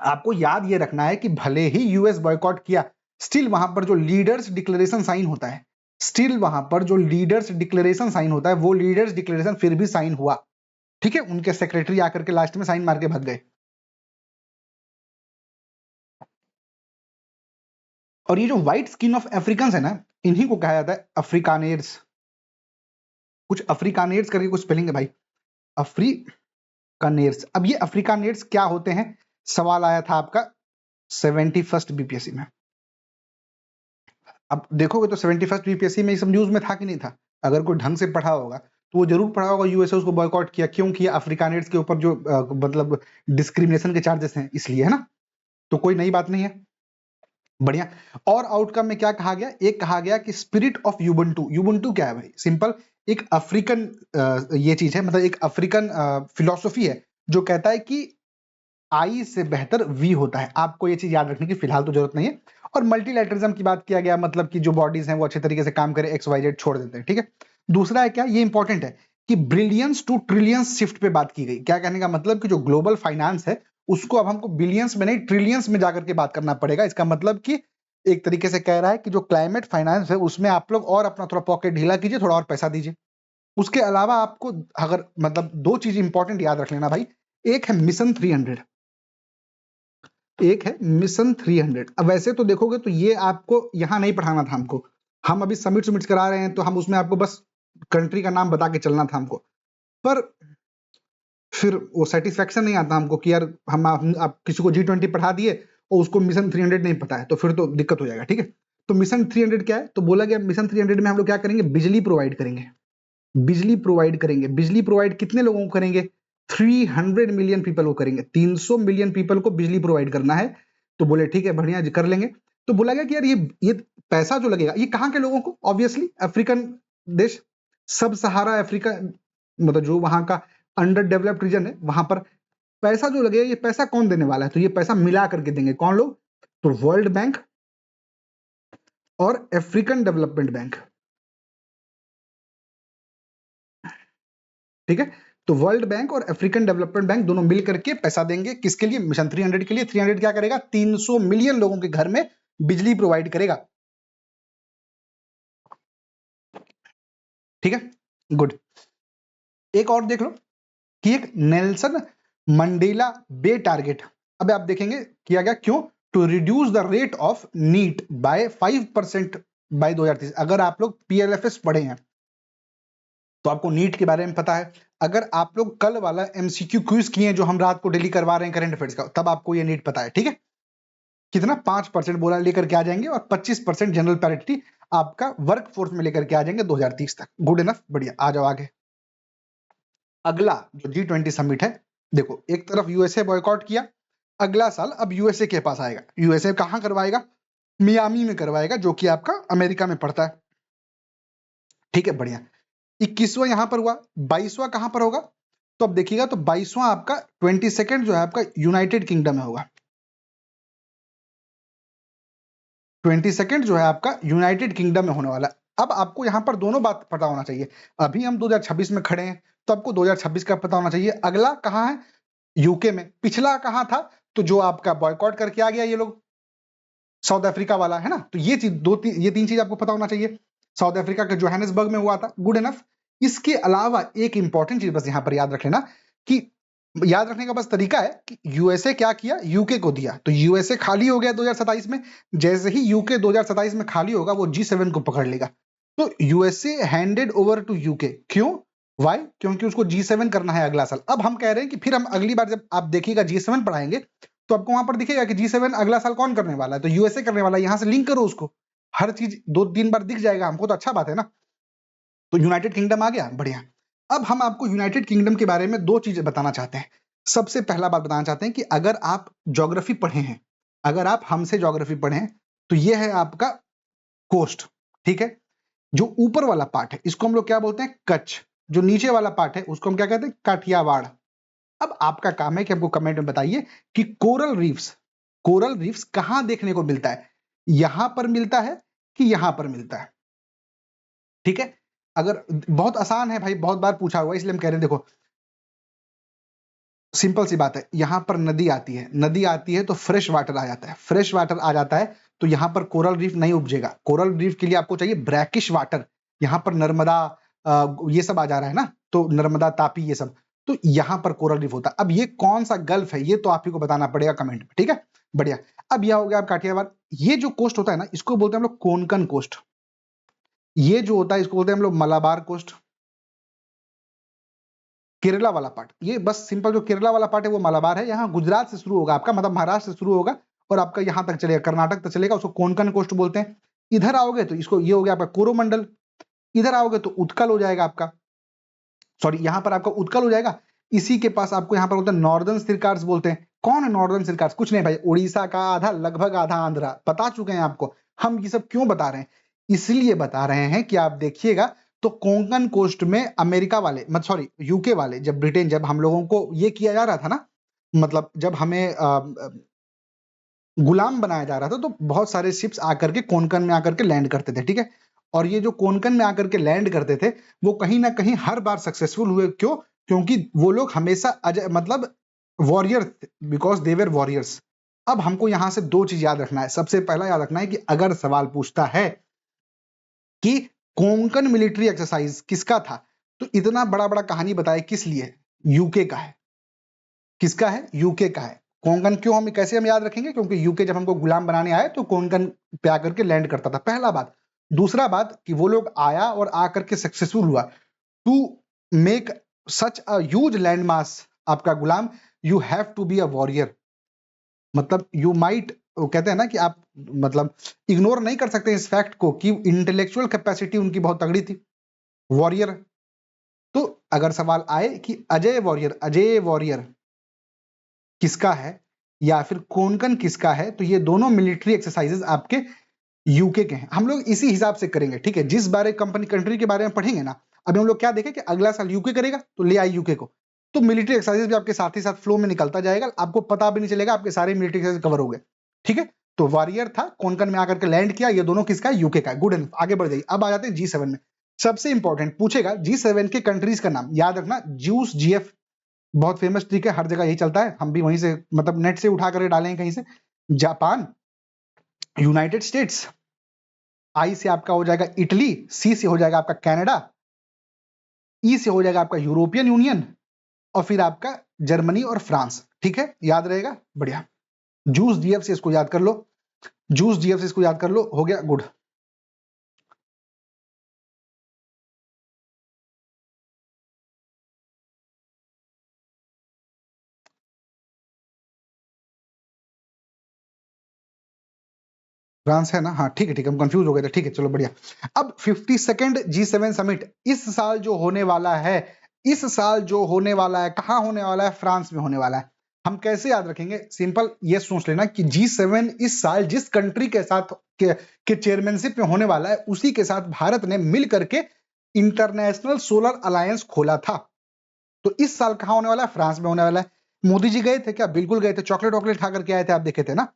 आपको याद ये रखना है कि भले ही यूएस बॉयकॉट किया, स्टिल वहां पर जो लीडर्स डिक्लेरेशन साइन होता है, स्टिल वहां पर जो लीडर्स डिक्लेरेशन साइन होता है, वो लीडर्स डिक्लेरेशन फिर भी साइन हुआ। ठीक है। उनके सेक्रेटरी आकर के लास्ट में साइन मार के भाग गए। और ये जो व्हाइट स्किन ऑफ अफ्रीकन है ना, इन्हीं को कहा जाता है अफ्रीकानेर्स। कुछ अफ्रीकानेर्स करके कुछ स्पेलिंग है भाई, अफ्रीकानेर्स। अब ये अफ्रीकानेर्स क्या होते हैं? सवाल आया था आपका 71st बीपीएससी में। अब देखोगे तो 71st बीपीएससी में सब न्यूज में था कि नहीं था? अगर कोई ढंग से पढ़ा होगा तो वो जरूर पढ़ा होगा यूएसए उसको बॉयकॉट किया। क्यों किया? अफ्रीकानेट्स के ऊपर जो मतलब डिस्क्रिमिनेशन के चार्जेस हैं, इसलिए, है ना। तो कोई नई बात नहीं है। बढ़िया। और आउटकम में क्या कहा गया? एक कहा गया कि स्पिरिट ऑफ यूबुंटू। यूबुंटू क्या है भाई? सिंपल, एक अफ्रीकन ये चीज है, मतलब एक अफ्रीकन फिलोसफी है जो कहता है कि आई से बेहतर वी होता है। आपको ये चीज याद रखने की फिलहाल तो जरूरत नहीं है। और मल्टीलैटरिज्म की बात किया गया, मतलब कि जो बॉडीज हैं वो अच्छे तरीके से काम करे, एक्स वाई जेड छोड़ देते हैं। ठीक है। दूसरा है क्या, ये इंपॉर्टेंट है कि ब्रिलियंस टू ट्रिलियंस शिफ्ट पे बात की गई। क्या कहने का मतलब कि जो ग्लोबल फाइनेंस है उसको अब हमको बिलियंस में नहीं ट्रिलियंस में जाकर के बात करना पड़ेगा। इसका मतलब कि एक तरीके से कह रहा है कि जो क्लाइमेट फाइनेंस है उसमें आप लोग और अपना थोड़ा पॉकेट ढीला कीजिए, थोड़ा और पैसा दीजिए। उसके अलावा आपको अगर मतलब दो चीज इंपॉर्टेंट याद रख लेना भाई। एक है मिशन 300, एक है मिशन 300। अब वैसे तो देखोगे तो ये आपको यहां नहीं पढ़ाना था हमको। हम अभी समिट करा रहे हैं तो हम उसमें आपको बस कंट्री का नाम बता के चलना था हमको। पर फिर वो सेटिस्फेक्शन नहीं आता हमको कि यार हम आप किसी को G20 पढ़ा दिए और उसको मिशन 300 नहीं पता है, तो फिर तो दिक्कत हो जाएगा। ठीक है। तो मिशन 300 क्या है? तो बोला गया मिशन 300 में हम लोग क्या करेंगे? बिजली प्रोवाइड करेंगे। बिजली प्रोवाइड करेंगे। बिजली प्रोवाइड कितने लोगों को करेंगे? 300 मिलियन पीपल को करेंगे। 300 मिलियन पीपल को बिजली प्रोवाइड करना है। तो बोले ठीक है बढ़िया जी कर लेंगे। तो बोला गया कि यार ये पैसा जो लगेगा ये कहाँ के लोगों को? ऑब्वियसली अफ्रीकन देश, सब सहारा अफ्रीका, मतलब जो वहां का अंडर डेवलप्ड रीजन है वहां पर पैसा जो लगेगा, ये पैसा कौन देने वाला है? तो ये पैसा मिला करके देंगे। कौन लोग? तो वर्ल्ड बैंक और अफ्रीकन डेवलपमेंट बैंक। ठीक है। तो वर्ल्ड बैंक और अफ्रीकन डेवलपमेंट बैंक दोनों मिल करके पैसा देंगे। किसके लिए? मिशन 300 के लिए। 300 क्या करेगा? 300 मिलियन लोगों के घर में बिजली प्रोवाइड करेगा। ठीक है, गुड। एक और देख लो कि एक नेल्सन मंडेला बे टारगेट। अब आप देखेंगे किया गया क्यों? To reduce the rate of neat by 5% by 2030। अगर आप लोग पीएलएफएस पढ़े हैं तो आपको नीट के बारे में पता है। अगर आप लोग कल वाला एमसीक्यू क्विज किए जो हम रात को डेली करवा रहे हैं करंट अफेयर्स का, तब आपको ये नीट पता है। ठीक है। कितना? 5% बोला लेकर के आ जाएंगे और 25% जनरल पैरिटी आपका वर्क फोर्स में लेकर के आ जाएंगे 2030 तक। गुड इनफ, बढ़िया। आ जाओ आगे। अगला जो G20 समिट है, देखो एक तरफ यूएसए बॉयकॉट किया, अगला साल अब यूएसए के पास आएगा। यूएसए कहां करवाएगा? मियामी में करवाएगा, जो कि आपका अमेरिका में पड़ता है। ठीक है, बढ़िया। 21वां यहां पर हुआ, 22वां कहां पर होगा? तो अब देखिएगा, तो 22वां आपका 22 जो है आपका यूनाइटेड किंगडम में होगा। 22 जो है आपका यूनाइटेड किंगडम में होने वाला है। अब आपको यहां पर दोनों बात पता होना चाहिए। अभी हम 2026 में खड़े हैं, तो आपको 2026 का पता होना चाहिए। अगला कहां है? यूके में। पिछला कहां था? तो जो आपका बॉयकॉट करके आ गया ये लोग, साउथ अफ्रीका वाला, है ना। तो ये चीज ये तीन चीज आपको पता होना चाहिए। साउथ अफ्रीका के जोहानिसबर्ग में हुआ था, गुड इनफ। इसके अलावा एक इंपॉर्टेंट चीज बस यहां पर याद रख लेना, कि याद रखने का बस तरीका है कि यूएसए क्या किया, यूके को दिया। तो यूएसए खाली हो गया 2027 में। जैसे ही यूके 2027 में खाली होगा, वो G7 को पकड़ लेगा। तो USA handed over to UK. क्यों? वाई? क्योंकि उसको G7 करना है अगला साल। अब हम कह रहे हैं कि फिर हम अगली बार जब आप देखिएगा G7 पढ़ाएंगे, तो आपको वहां पर दिखेगा कि G7 अगला साल कौन करने वाला है, तो यूएसए करने वाला है। यहां से लिंक करो उसको, हर चीज 2-3 बार दिख जाएगा हमको, तो अच्छा बात है ना। तो यूनाइटेड किंगडम आ गया, बढ़िया। अब हम आपको यूनाइटेड किंगडम के बारे में दो चीजें बताना चाहते हैं। सबसे पहला बात बताना चाहते हैं कि अगर आप ज्योग्राफी पढ़े हैं, अगर आप हमसे ज्योग्राफी पढ़े हैं, तो ये है आपका कोस्ट। ठीक है, जो ऊपर वाला पार्ट है इसको हम लोग क्या बोलते हैं? कच्छ। जो नीचे वाला पार्ट है उसको हम क्या कहते हैं? काठियावाड़। अब आपका काम है कि हमको कमेंट में बताइए कि कोरल रीफ्स कहां देखने को मिलता है? यहां पर मिलता है कि यहां पर मिलता है? ठीक है, अगर बहुत आसान है भाई, बहुत बार पूछा हुआ, इसलिए हम कह रहे हैं। देखो, सिंपल सी बात है, यहां पर नदी आती है, नदी आती है तो फ्रेश वाटर आ जाता है, फ्रेश वाटर आ जाता है तो यहां पर कोरल रीफ नहीं उपजेगा। कोरल रीफ के लिए आपको चाहिए ब्रैकिश वाटर। यहां पर नर्मदा ये सब आ जा रहा है ना, तो नर्मदा, तापी, ये सब, तो यहां पर कोरल रीफ होता है। अब ये कौन सा गल्फ है, ये तो आप ही को बताना पड़ेगा कमेंट में। ठीक है, बढ़िया। अब यह हो गया आप काठियावाड़। ये जो कोस्ट होता है ना, इसको बोलते हैं हम लोग कोंकण कोस्ट। ये जो होता है इसको बोलते हैं हम लोग मलाबार कोस्ट। केरला वाला पार्ट, ये बस सिंपल जो केरला वाला पार्ट है वो मलाबार है। यहाँ गुजरात से शुरू होगा आपका, मतलब महाराष्ट्र से शुरू होगा और आपका यहाँ तक चलेगा, कर्नाटक तक चलेगा, उसको कोंकण कोस्ट बोलते हैं। इधर आओगे तो इसको, ये हो गया आपका कोरोमंडल। इधर आओगे तो उत्कल हो जाएगा आपका, सॉरी यहाँ पर आपका उत्कल हो जाएगा। इसी के पास आपको यहाँ पर बोलते हैं नॉर्दर्न सिरकार्स बोलते हैं। कौन है नॉर्दर्न सिरकार्स? कुछ नहीं भाई, उड़ीसा का आधा, लगभग आधा आंध्रा। बता चुके हैं आपको। हम ये सब क्यों बता रहे हैं? इसलिए बता रहे हैं कि आप देखिएगा, तो कोंकण कोस्ट में अमेरिका वाले, मत सॉरी यूके वाले, जब ब्रिटेन, जब हम लोगों को ये किया जा रहा था ना, मतलब जब हमें गुलाम बनाया जा रहा था, तो बहुत सारे शिप्स आकर के कोंकण में आकर के लैंड करते थे। ठीक है, और ये जो कोंकण में आकर के लैंड करते थे, वो कहीं ना कहीं हर बार सक्सेसफुल हुए। क्यों? क्योंकि वो लोग हमेशा मतलब warrior, because they were warriors. अब हमको यहां से दो चीज याद रखना है। सबसे पहला याद रखना है कि अगर सवाल पूछता है कि कोंकण मिलिट्री एक्सरसाइज किसका था, तो इतना बड़ा बड़ा कहानी बताए किस लिए? यूके का है। किसका है? यूके का है। कोंकण क्यों, हम कैसे हम याद रखेंगे? क्योंकि यूके जब हमको गुलाम बनाने आए तो कोंकण पे आकर के लैंड करता था, पहला बात। दूसरा बात कि वो लोग आया और आकर के सक्सेसफुल हुआ। To make such a huge land mass आपका गुलाम, you have to be a warrior. मतलब यू माइट, वो कहते हैं ना कि आप मतलब इग्नोर नहीं कर सकते इस फैक्ट को कि इंटेलेक्चुअल कैपेसिटी उनकी बहुत तगड़ी थी, वॉरियर। तो अगर सवाल आए कि अजय वॉरियर किसका है या फिर कोंकण किसका है, तो ये दोनों मिलिट्री एक्सरसाइजेस आपके यूके के हैं। हम लोग इसी हिसाब से करेंगे। ठीक है, जिस बारे कंट्री के बारे में पढ़ेंगे ना, अभी हम लोग क्या देखें कि अगला साल यूके करेगा, तो ले आए यूके को, तो मिलिट्री एक्सरसाइजेस भी आपके साथ ही साथ फ्लो में निकलता जाएगा, आपको पता भी नहीं चलेगा, आपके सारे मिलिट्री एक्सरसाइज कवर हो गए। ठीक है, तो वॉरियर था, कोंकण में आकर के लैंड किया, ये दोनों किसका है? यूके का। गुड एनफ, आगे बढ़ जाइए। अब आ जाते हैं G7 में। सबसे इंपॉर्टेंट पूछेगा G7 के कंट्रीज का नाम याद रखना। जूस, GF, बहुत फेमस ट्रिक है, हर जगह यही चलता है, हम भी वहीं से मतलब नेट से उठा कर डालेंगे कहीं से। जापान, यूनाइटेड स्टेट्स, आई से आपका हो जाएगा इटली, सी से हो जाएगा आपका कनाडा, ई से हो जाएगा आपका यूरोपियन यूनियन, और फिर आपका जर्मनी और फ्रांस। ठीक है, याद रहेगा, बढ़िया। जूस, जीएफ से इसको याद कर लो, जूस, जीएफ से इसको याद कर लो, हो गया, गुड। फ्रांस है ना, हाँ ठीक है, ठीक है, हम कंफ्यूज हो गए थे। ठीक है, चलो बढ़िया। अब 52nd G7 समिट इस साल जो होने वाला है, इस साल जो होने वाला है, कहाँ होने वाला है? फ्रांस में होने वाला है। हम कैसे याद रखेंगे? सिंपल ये सोच लेना कि G7 इस साल जिस कंट्री के साथ के चेयरमैनशिप में होने वाला है, उसी के साथ भारत ने मिल करके इंटरनेशनल सोलर अलायंस खोला था। तो इस साल कहां होने वाला है? फ्रांस में होने वाला है। मोदी जी गए थे क्या? बिल्कुल गए थे, चॉकलेट वॉकलेट खा करके आए थे, आप देखे थे ना।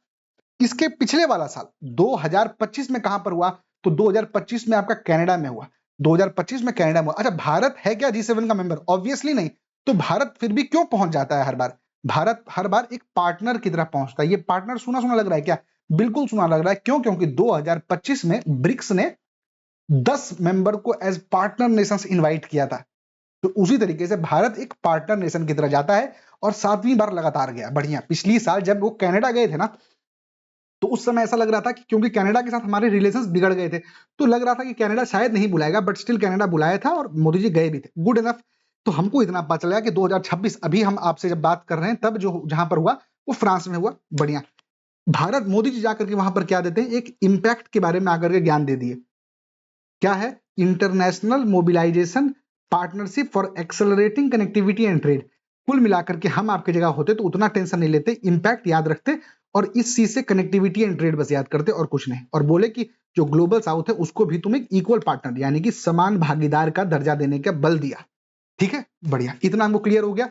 इसके पिछले वाला साल 2025 में कहां पर हुआ? तो 2025 में आपका कनाडा में हुआ। 2025 में कनाडा में हुआ। अच्छा, भारत है क्या G7 का मेंबर? ऑब्वियसली नहीं। तो भारत फिर भी क्यों पहुंच जाता है हर बार? भारत हर बार एक पार्टनर की तरह पहुंचता है। ये पार्टनर सुना सुना लग रहा है क्या? बिल्कुल सुना लग रहा है। क्यों? क्योंकि 2025 में ब्रिक्स ने 10 मेंबर को एज पार्टनर नेशंस इनवाइट किया था। तो उसी तरीके से भारत एक पार्टनर नेशन की तरह जाता है और 7वीं बार लगातार गया। बढ़िया। पिछली साल जब वो कनाडा गए थे ना, तो उस समय ऐसा लग रहा था कि क्योंकि कनाडा के साथ हमारे रिलेशंस बिगड़ गए थे, तो लग रहा था कि कनाडा शायद नहीं बुलाएगा, बट स्टिल कनाडा बुलाया था और मोदी जी गए भी थे। Good enough. तो हमको इतना पता चला कि 2026 अभी हम आपसे जब बात कर रहे हैं, तब जो जहां पर हुआ वो फ्रांस में हुआ। बढ़िया। भारत, मोदी जी जाकर के वहां पर क्या देते हैं? एक इंपैक्ट के बारे में आकर के ज्ञान दे दिए। क्या है? International mobilisation partnership for accelerating connectivity and trade. कुल मिलाकर के हम आपकी जगह होते तो उतना टेंशन नहीं लेते, इंपैक्ट याद रखते और इस चीज से कनेक्टिविटी एंड ट्रेड बस याद करते और कुछ नहीं। और बोले कि जो ग्लोबल साउथ है उसको भी तुम एक इक्वल पार्टनर यानी कि समान भागीदार का दर्जा देने का बल दिया। ठीक है, बढ़िया। इतना हमको क्लियर हो गया।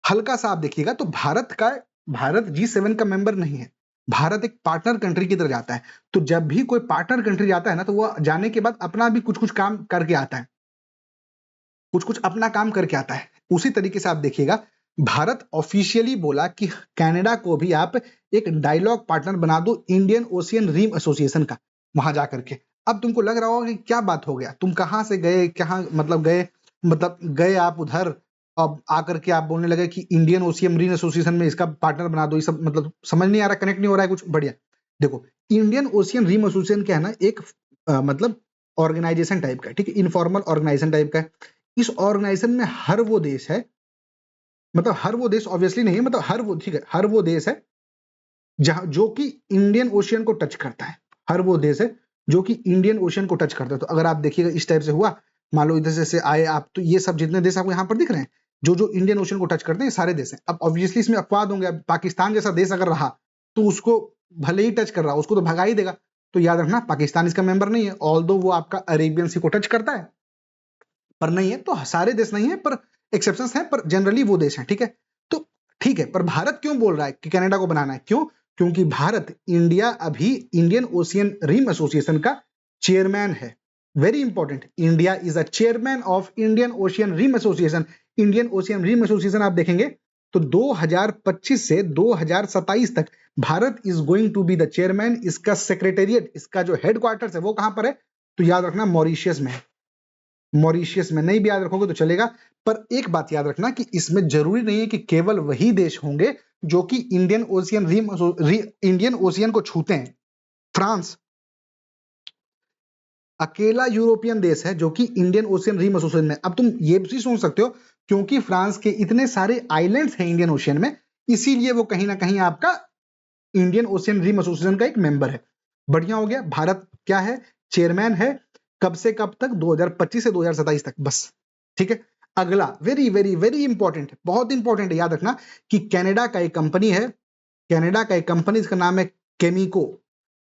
हल्का सा आप देखिएगा तो भारत G7 का मेंबर नहीं है। भारत एक पार्टनर कंट्री की तरह जाता है। तो जब भी कोई पार्टनर कंट्री जाता है ना, तो वो जाने के बाद अपना भी कुछ कुछ काम करके आता है, कुछ कुछ अपना काम करके आता है। उसी तरीके से आप देखिएगा, भारत ऑफिशियली बोला कि कनाडा को भी आप एक डायलॉग पार्टनर बना दो इंडियन ओशियन रिम एसोसिएशन का, वहां जाकर के। अब तुमको लग रहा होगा कि क्या बात हो गया, तुम कहां से गए, कहां मतलब गए आप उधर, अब आकर के आप बोलने लगे कि इंडियन ओशियन रीन एसोसिएशन में इसका पार्टनर बना दो। ये सब मतलब समझ नहीं आ रहा, कनेक्ट नहीं हो रहा है कुछ। बढ़िया। देखो, इंडियन ओशियन रीम एसोसिएशन क्या है ना, एक मतलब ऑर्गेनाइजेशन टाइप का है, ठीक है, इनफॉर्मल ऑर्गेनाइजेशन टाइप का है। इस ऑर्गेनाइजेशन में हर वो देश है, मतलब हर वो देश ऑब्वियसली नहीं है, मतलब हर वो, ठीक है, हर वो देश है जहां जो कि इंडियन ओशियन को टच करता है। हर वो देश है जो कि इंडियन ओशियन को टच करता है। तो अगर आप देखिएगा इस टाइप से हुआ, मान लो इधर से आए आप, तो ये सब जितने देश आपको यहाँ पर दिख रहे हैं, जो जो इंडियन ओशियन को टच करते हैं, ये सारे देश हैं। अब ऑब्वियसली इसमें अपवाद होंगे। अब पाकिस्तान जैसा देश अगर रहा तो उसको भले ही टच कर रहा, उसको तो भगा ही देगा। तो याद रखना, पाकिस्तान इसका मेंबर नहीं है, ऑल्दो वो आपका अरेबियन सी को टच करता है, पर नहीं है। तो सारे देश नहीं है, पर एक्सेप्शंस हैं, पर जनरली वो देश हैं। ठीक है, तो ठीक है, पर भारत क्यों बोल रहा है कि कनाडा को बनाना है? क्यों? क्योंकि भारत, इंडिया अभी इंडियन ओशियन रिम एसोसिएशन का चेयरमैन है। Very important, India is a chairman of Indian Ocean Rim Association. Indian Ocean Rim Association आप देखेंगे तो 2025 से 2027 तक Bharat is going to be the chairman. इसका सेक्रेटेरिएट, इसका जो हेडक्वार्टर्स है वो कहां पर है? तो याद रखना, मॉरिशियस में है। मॉरिशियस में। नहीं भी याद रखोगे तो चलेगा, पर एक बात याद रखना कि इसमें जरूरी नहीं है कि केवल वही देश होंगे जो कि इंडियन ओशियन को छूते हैं। फ्रांस अकेला यूरोपियन देश है जो कि इंडियन ओशियन रिम एसोसिएशन में। अब तुम ये भी सोच सकते हो, क्योंकि फ्रांस के इतने सारे आइलैंड्स हैं इंडियन ओशियन में, इसीलिए वो कहीं ना कहीं आपका इंडियन ओशियन रिम एसोसिएशन का एक मेंबर है। बढ़िया हो गया। भारत क्या है? चेयरमैन है। कब से कब तक? 2025 से 2027 तक, बस। ठीक है। अगला वेरी वेरी वेरी इंपॉर्टेंट, बहुत इंपॉर्टेंट है, याद रखना कि कनाडा का एक कंपनी है, कनाडा का एक कंपनी, इसका नाम है केमिको,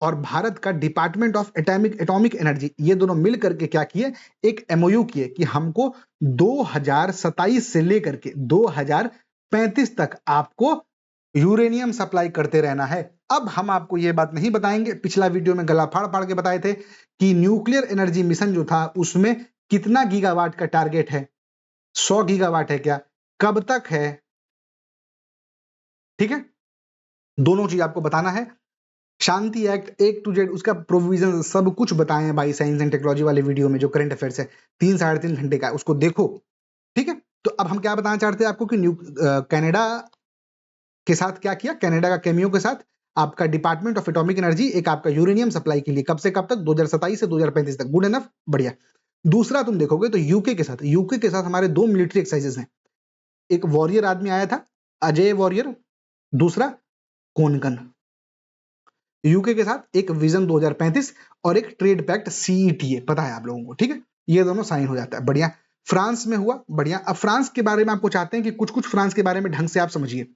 और भारत का डिपार्टमेंट ऑफ एटॉमिक एनर्जी, ये दोनों मिल करके क्या किए? एक एमओयू किए कि हमको 2027 से लेकर के 2035 तक आपको यूरेनियम सप्लाई करते रहना है। अब हम आपको ये बात नहीं बताएंगे, पिछला वीडियो में गला फाड़ फाड़ के बताए थे कि न्यूक्लियर एनर्जी मिशन जो था उसमें कितना गीगावाट का टारगेट है। 100 गीगावाट है क्या? कब तक है? ठीक है, दोनों चीज आपको बताना है। शांति एक्ट A to Z उसका प्रोविजन सब कुछ बताए हैं भाई, साइंस एंड टेक्नोलॉजी वाले वीडियो में, जो करंट अफेयर्स है 3-3.5 घंटे का, उसको देखो। ठीक है, तो अब हम क्या बताना चाहते हैं आपको कि कनाडा के साथ क्या किया? कनाडा का केमियो के साथ आपका डिपार्टमेंट ऑफ एटॉमिक एनर्जी एक आपका यूरेनियम सप्लाई के लिए, कब से कब तक? 2027 से 2035 तक। गुड इनफ, बढ़िया। दूसरा तुम देखोगे तो यूके के साथ हमारे 2 मिलिट्री एक्सरसाइजेस हैं। एक वॉरियर आदमी आया था, अजय वॉरियर, दूसरा कोनकन। यूके के साथ एक विजन 2035 और एक ट्रेड पैक्ट CETA, पता है आप लोगों को। ठीक है, ये दोनों साइन हो जाता है। बढ़िया। फ्रांस में हुआ, बढ़िया। अब फ्रांस के बारे में आपको चाहते हैं कि कुछ कुछ फ्रांस के बारे में ढंग से आप समझिए।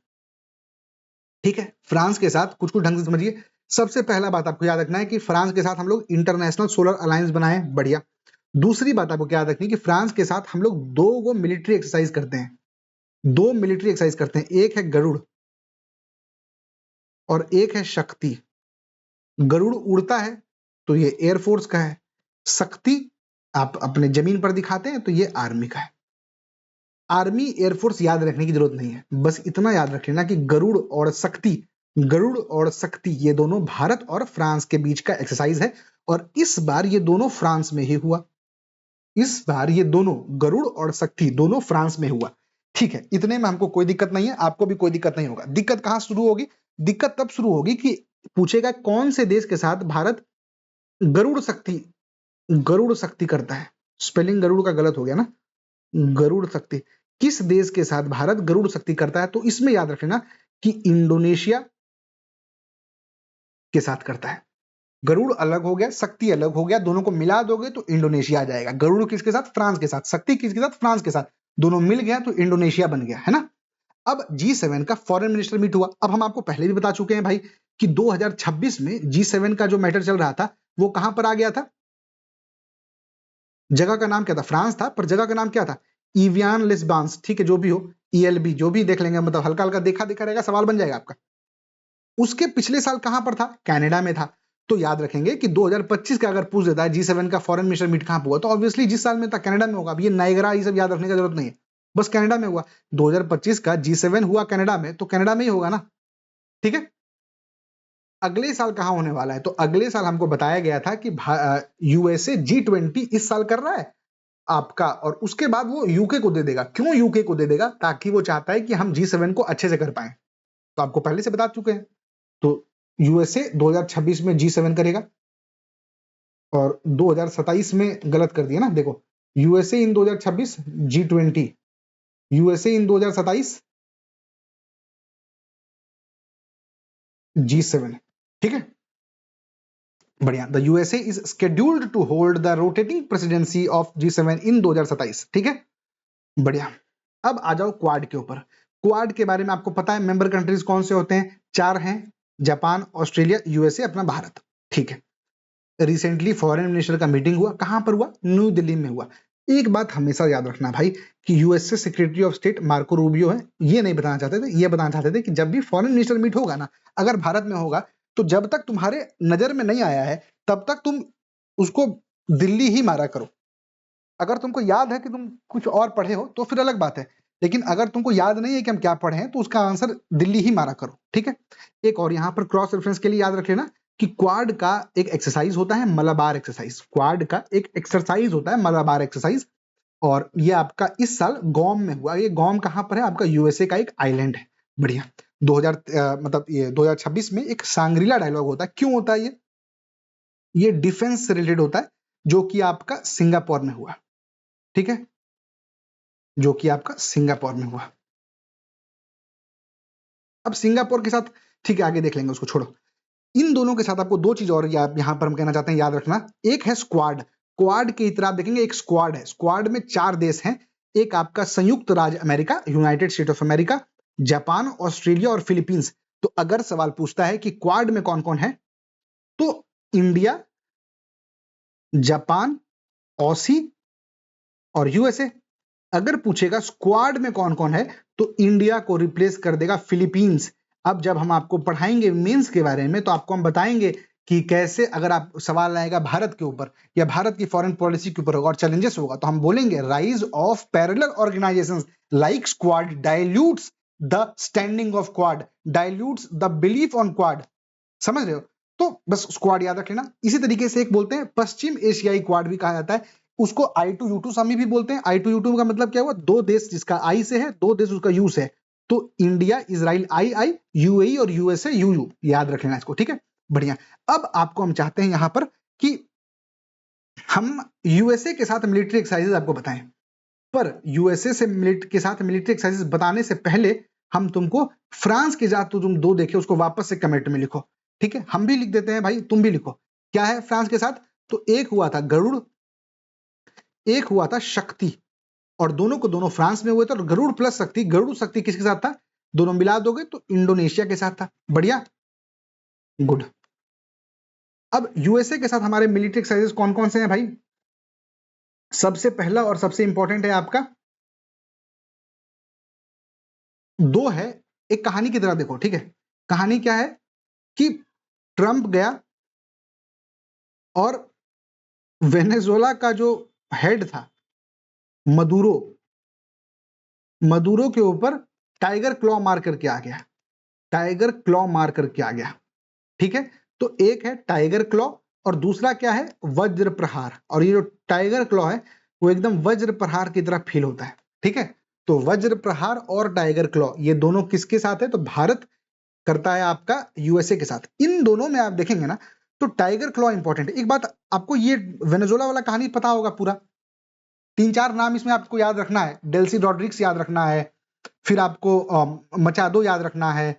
ठीक है, फ्रांस के साथ कुछ कुछ ढंग से समझिए। सबसे पहला बात आपको याद रखना है कि फ्रांस के साथ हम लोग इंटरनेशनल सोलर अलायंस बनाए, बढ़िया। दूसरी बात आपको क्या याद रखनी है कि फ्रांस के साथ हम लोग 2 मिलिट्री एक्सरसाइज करते हैं, 2 मिलिट्री एक्सरसाइज करते हैं, एक है गरुड़ और एक है शक्ति। गरुड़ उड़ता है तो ये एयरफोर्स का है, शक्ति आप अपने जमीन पर दिखाते हैं तो ये आर्मी का है। आर्मी एयरफोर्स याद रखने की जरूरत नहीं है, बस इतना याद रख लेना कि गरुड़ और शक्ति ये दोनों भारत और फ्रांस के बीच का एक्सरसाइज है, और इस बार ये दोनों फ्रांस में ही हुआ। इस बार ये दोनों गरुड़ और शक्ति दोनों फ्रांस में हुआ। ठीक है, इतने में हमको कोई दिक्कत नहीं है, आपको भी कोई दिक्कत नहीं होगा। दिक्कत कहां शुरू होगी? दिक्कत तब शुरू होगी कि पूछेगा कौन से देश के साथ भारत गरुड़ शक्ति करता है। स्पेलिंग गरुड़ का गलत हो गया ना, गरुड़ शक्ति। किस देश के साथ भारत गरुड़ शक्ति करता है? तो इसमें याद रख लेना कि इंडोनेशिया के साथ करता है। गरुड़ अलग हो गया, शक्ति अलग हो गया, दोनों को मिला दोगे तो इंडोनेशिया आ जाएगा। गरुड़ किसके साथ? फ्रांस के साथ। शक्ति किसके साथ? फ्रांस के साथ। दोनों मिल गया तो इंडोनेशिया बन गया, है ना। अब G7 का फॉरेन मिनिस्टर मीट हुआ। अब हम आपको पहले भी बता चुके हैं भाई कि 2026 में G7 का जो मैटर चल रहा था वो कहां पर आ गया था? जगह का नाम क्या था? फ्रांस था, पर जगह का नाम क्या था? इवियान लिस्बॉन्स। ठीक है, जो भी हो, ELB जो भी देख लेंगे, मतलब हल्का हल्का देखा देखा रहेगा, सवाल बन जाएगा आपका। उसके पिछले साल कहां पर था? कनाडा में था। तो याद रखेंगे कि 2025 का अगर पूछ देता है G7 का फॉरेन मिनिस्टर मीट कहां पर हुआ, तो ऑब्वियसली जिस साल में था कनाडा में होगा। अब ये नायगरा ये सब याद रखने की जरूरत नहीं है, बस कनाडा में हुआ। 2025 का G7 हुआ कनाडा में, तो कनाडा में ही होगा ना। ठीक है, अगले साल कहां होने वाला है? तो अगले साल हमको बताया गया था कि USA G20 इस साल कर रहा है आपका, और उसके बाद वो यूके को दे देगा। क्यों यूके को दे देगा? ताकि वो चाहता है कि हम G7 को अच्छे से कर पाए। तो आपको पहले से बता चुके हैं। तो USA 2026 में G7 करेगा, और 2027 में गलत कर दिया ना, देखो USA इन 2026 G20, USA इन 2027 G7। ठीक है, बढ़िया। The USA is scheduled to hold the rotating presidency of G7 in 2027। ठीक है, बढ़िया। अब आ जाओ क्वाड के ऊपर। क्वाड के बारे में आपको पता है, मेंबर कंट्रीज कौन से होते हैं? 4 हैं, जापान, ऑस्ट्रेलिया, USA, अपना भारत। ठीक है, रिसेंटली फॉरेन मिनिस्टर का मीटिंग हुआ, कहां पर हुआ? न्यू दिल्ली में हुआ। एक बात हमेशा याद रखना भाई कि USA secretary of state Marco Rubio है, ये नहीं बताना चाहते थे, ये बताना चाहते थे कि जब भी फॉरेन मिनिस्टर मीट होगा ना, अगर भारत में होगा, तो जब तक तुम्हारे नजर में नहीं आया है तब तक तुम उसको दिल्ली ही मारा करो। अगर तुमको याद है कि तुम कुछ और पढ़े हो तो फिर अलग बात है, लेकिन अगर तुमको याद नहीं है कि हम क्या पढ़े हैं तो उसका आंसर दिल्ली ही मारा करो। ठीक है, एक और यहाँ पर क्रॉस रेफरेंस के लिए याद रख लेना कि क्वाड का एक एक्सरसाइज होता है मलाबार एक्सरसाइज। क्वाड का एक एक्सरसाइज होता है मलाबार एक्सरसाइज, और ये आपका इस साल गॉम में हुआ। ये गॉम कहां पर है? आपका यूएसए का एक आइलैंड है। बढ़िया। 2026 में एक सांग्रीला डायलॉग होता है। क्यों होता है ये डिफेंस से रिलेटेड होता है, जो कि आपका सिंगापुर में हुआ। ठीक है, जो कि आपका सिंगापुर में हुआ। अब सिंगापुर के साथ, ठीक है, आगे देख लेंगे, उसको छोड़ो। इन दोनों के साथ आपको 2 चीज और यहां पर हम कहना चाहते हैं, याद रखना। एक है स्क्वाड। क्वाड की तरह आप देखेंगे एक स्क्वाड है। स्क्वाड में 4 देश हैं। एक आपका संयुक्त राज्य America, United state of America, Japan, Australia और फिलीपींस। तो अगर सवाल पूछता है कि क्वाड में कौन कौन है, तो इंडिया, जापान, ऑसी और यूएसए। अगर पूछेगा स्क्वाड में कौन कौन है, तो इंडिया को रिप्लेस कर देगा फिलीपींस। अब जब हम आपको पढ़ाएंगे मेंस के बारे में, तो आपको हम बताएंगे कि कैसे, अगर आप सवाल आएगा भारत के ऊपर या भारत की फॉरेन पॉलिसी के ऊपर होगा और चैलेंजेस होगा, तो हम बोलेंगे rise of parallel organisations like squad dilutes the standing of Quad, dilutes the belief on Quad. समझ रहे हो? तो बस स्क्वाड याद रख लेना। इसी तरीके से एक बोलते हैं पश्चिम एशियाई क्वाड भी कहा जाता है। उसको I2U2 समी भी बोलते हैं। I2U2 का मतलब क्या हुआ? 2 देश जिसका आई से है, 2 देश उसका यू से है। तो इंडिया इजराइल आई, यूएई और यूएसए यूयू, याद रख लेना इसको। ठीक है, बढ़िया। अब आपको हम चाहते हैं यहां पर कि हम यूएसए के साथ मिलिट्री एक्सरसाइजेस आपको बताएं, पर यूएसए से के साथ मिलिट्री एक्सरसाइजेस बताने से पहले हम तुमको फ्रांस के साथ, तो तुम 2 देखे, उसको वापस से कमेंट में लिखो। ठीक है, हम भी लिख देते हैं भाई, तुम भी लिखो। क्या है फ्रांस के साथ? तो एक हुआ था गरुड़, एक हुआ था शक्ति, और दोनों को दोनों फ्रांस में हुए थे। और गरुड़ प्लस शक्ति, गरुड़ शक्ति किसके साथ था? दोनों मिला दोगे तो इंडोनेशिया के साथ था। बढ़िया, गुड। अब यूएसए के साथ हमारे मिलिट्री एक्सरसाइजेस कौन कौन से हैं भाई? सबसे पहला और सबसे इंपॉर्टेंट है आपका, दो है, एक कहानी की तरह देखो, ठीक है। कहानी क्या है कि ट्रंप गया और वेनेजुएला का जो हेड था मदुरो, मदुरो के ऊपर टाइगर क्लॉ मार करके आ गया, टाइगर क्लॉ मार करके आ गया, ठीक है। तो एक है टाइगर क्लॉ और दूसरा क्या है, वज्र प्रहार। और ये जो टाइगर क्लॉ है वो एकदम वज्र प्रहार की तरह फील होता है, ठीक है। तो वज्र प्रहार और टाइगर क्लॉ ये दोनों किसके साथ है? तो भारत करता है आपका यूएसए के साथ। इन दोनों में आप देखेंगे ना तो टाइगर क्लॉ इंपॉर्टेंट है। एक बात आपको ये वेनेजुएला वाला कहानी पता होगा पूरा, 3-4 नाम इसमें आपको याद रखना है। डेल्सी रॉड्रिग्स याद रखना है, फिर आपको मचादो याद रखना है,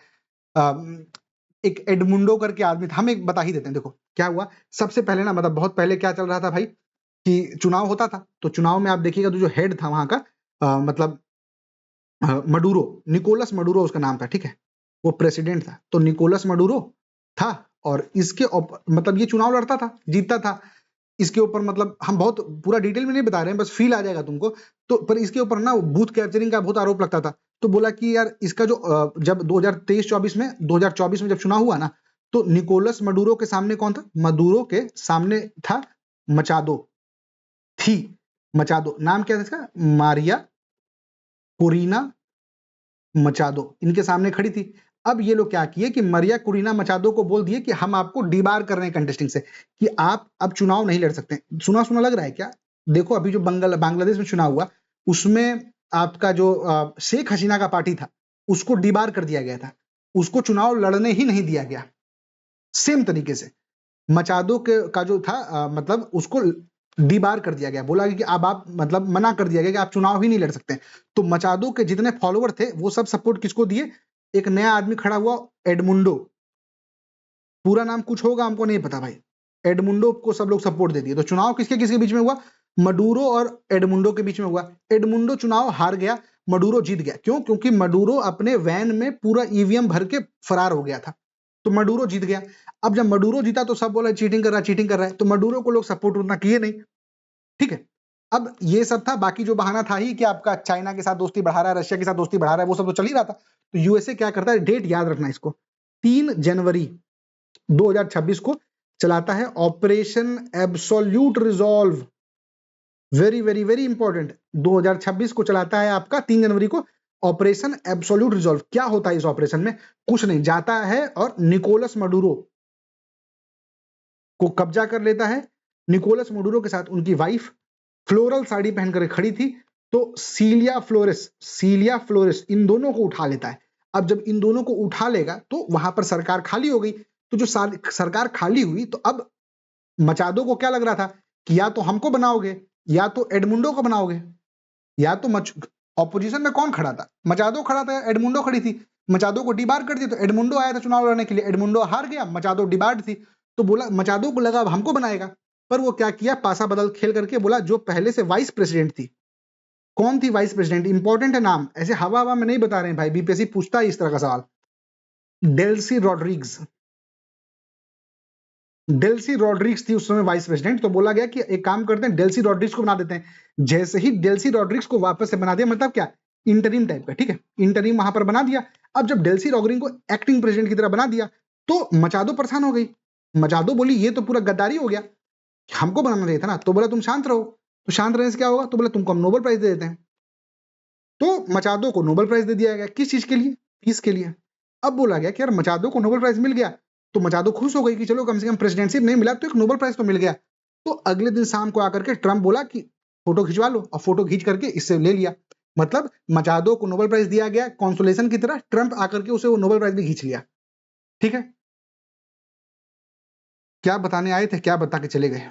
एक एडमुंडो करके आदमी था। हम एक बता ही देते हैं। देखो क्या हुआ, सबसे पहले ना मतलब बहुत पहले क्या चल रहा था भाई कि चुनाव होता था। तो चुनाव में आप देखिएगा तो जो हेड था वहां का मतलब मडूरो, निकोलस मडूरो उसका नाम था, ठीक है। वो प्रेसिडेंट था। तो निकोलस मडूरो था और इसके मतलब ये चुनाव लड़ता था, जीतता था। इसके ऊपर मतलब हम बहुत पूरा डिटेल में नहीं बता रहे हैं, बस फील आ जाएगा तुमको। तो पर इसके ऊपर ना बूथ कैप्चरिंग का बहुत आरोप लगता था। तो बोला कि यार इसका जो जब 2023-24 में जब चुनाव हुआ ना, तो निकोलस मडूरो के सामने कौन था? मडूरो के सामने था मचादो, थी मचादो, नाम क्या था इसका? मारिया कोरिना मचादो, इनके सामने खड़ी थी। अब ये लोग क्या किए कि मरिया कुरीना मचादो को बोल दिए कि हम आपको डिबार कर रहे हैं कंटेस्टिंग से, कि आप अब चुनाव नहीं लड़ सकते। सुना सुना लग रहा है क्या? देखो अभी जो बांग्लादेश में चुनाव हुआ उसमें आपका जो शेख हसीना का पार्टी था उसको डिबार कर दिया गया था, उसको चुनाव लड़ने ही नहीं दिया गया। सेम तरीके से मचादो के का जो था मतलब उसको डिबार कर दिया गया, बोला कि अब आप मतलब मना कर दिया गया कि आप चुनाव ही नहीं लड़ सकते। तो मचादो के जितने फॉलोअर थे वो सब सपोर्ट किसको दिए? एक नया आदमी खड़ा हुआ, एडमुंडो, पूरा नाम कुछ होगा हमको नहीं पता भाई, एडमुंडो को सब लोग सपोर्ट दे दिए। तो चुनाव किसके किसके बीच में हुआ? मडूरो और एडमुंडो के बीच में हुआ। एडमुंडो चुनाव हार गया, मडूरो जीत गया। क्यों? क्योंकि मडूरो अपने वैन में पूरा ईवीएम भर के फरार हो गया था, तो मडूरो जीत गया। अब जब मडूरो जीता तो सब बोला चीटिंग कर रहा है, चीटिंग कर रहा है। तो मडूरो को लोग सपोर्ट उतना किए नहीं, ठीक है। अब ये सब था, बाकी जो बहाना था ही कि आपका चाइना के साथ दोस्ती बढ़ा रहा है, रशिया के साथ दोस्ती बढ़ा रहा है, वो सब तो चल ही रहा था। तो यूएसए क्या करता है, डेट याद रखना इसको, 3 जनवरी 2026 को चलाता है operation absolute resolve. Very very very important, 2026 को चलाता है आपका 3 जनवरी को ऑपरेशन एब्सोल्यूट रिजॉल्व। क्या होता है इस ऑपरेशन में? कुछ नहीं, जाता है और निकोलस मडूरो को कब्जा कर लेता है। निकोलस मडूरो के साथ उनकी वाइफ फ्लोरल साड़ी पहनकर खड़ी थी, तो सीलिया फ्लोरेस इन दोनों को उठा लेता है। अब जब इन दोनों को उठा लेगा तो वहां पर सरकार खाली हो गई। तो जो सरकार खाली हुई तो अब मचादो को क्या लग रहा था कि या तो हमको बनाओगे या तो एडमुंडो को बनाओगे, या तो ऑपोजिशन में कौन खड़ा था? मचादो खड़ा था, एडमुंडो खड़ी थी। मचादो को डिबार कर दिया तो एडमुंडो आया था चुनाव लड़ने के लिए, एडमुंडो हार गया, मचादो डिबार्ड थी। तो बोला, मचादो को लगा अब हमको बनाएगा, पर वो क्या किया, पासा बदल खेल करके बोला जो पहले से वाइस प्रेसिडेंट थी। कौन थी वाइस प्रेसिडेंट? इंपॉर्टेंट है नाम, ऐसे हवा हवा में नहीं बता रहे हैं भाई, बीपीएससी पूछता है इस तरह का सवाल। डेल्सी रॉड्रिग्स, डेल्सी रॉड्रिग्स थी उस समय वाइस प्रेसिडेंट। तो बोला गया कि एक काम करते हैं, डेल्सी रॉड्रिग्स को बना देते हैं। जैसे ही डेल्सी रॉड्रिग्स को वापस से बना दिया, मतलब क्या, इंटरिम टाइप का, ठीक है, इंटरिम वहां पर बना दिया। अब जब डेल्सी रॉड्रिग्स को एक्टिंग प्रेसिडेंट की तरह बना दिया तो मचादो परेशान हो गई। मचादो बोली ये तो पूरा गद्दारी हो गया, हमको बनाना चाहिए था ना। तो बोला तुम शांत रहो। तो शांत रहने से क्या होगा? तो बोला तुमको हम नोबेल प्राइज दे देते हैं। तो मचादो को नोबेल प्राइज दे दिया गया। किस चीज के लिए? पीस के लिए। अब बोला गया कि यार मचादो को नोबेल प्राइज मिल गया, तो मचादो खुश हो गई कि चलो कम से कम प्रेसिडेंटशिप नहीं मिला तो एक नोबेल प्राइज तो मिल गया। तो अगले दिन शाम को आकर के ट्रंप बोला कि फोटो खिंचवा लो, और फोटो खींच करके इससे ले लिया। मतलब मचादो को नोबेल प्राइज दिया गया कॉन्सोलेशन की तरह, ट्रंप आकर के उसे वो नोबेल प्राइज भी खींच लिया, ठीक है। क्या बताने आए थे, क्या बता के चले गए?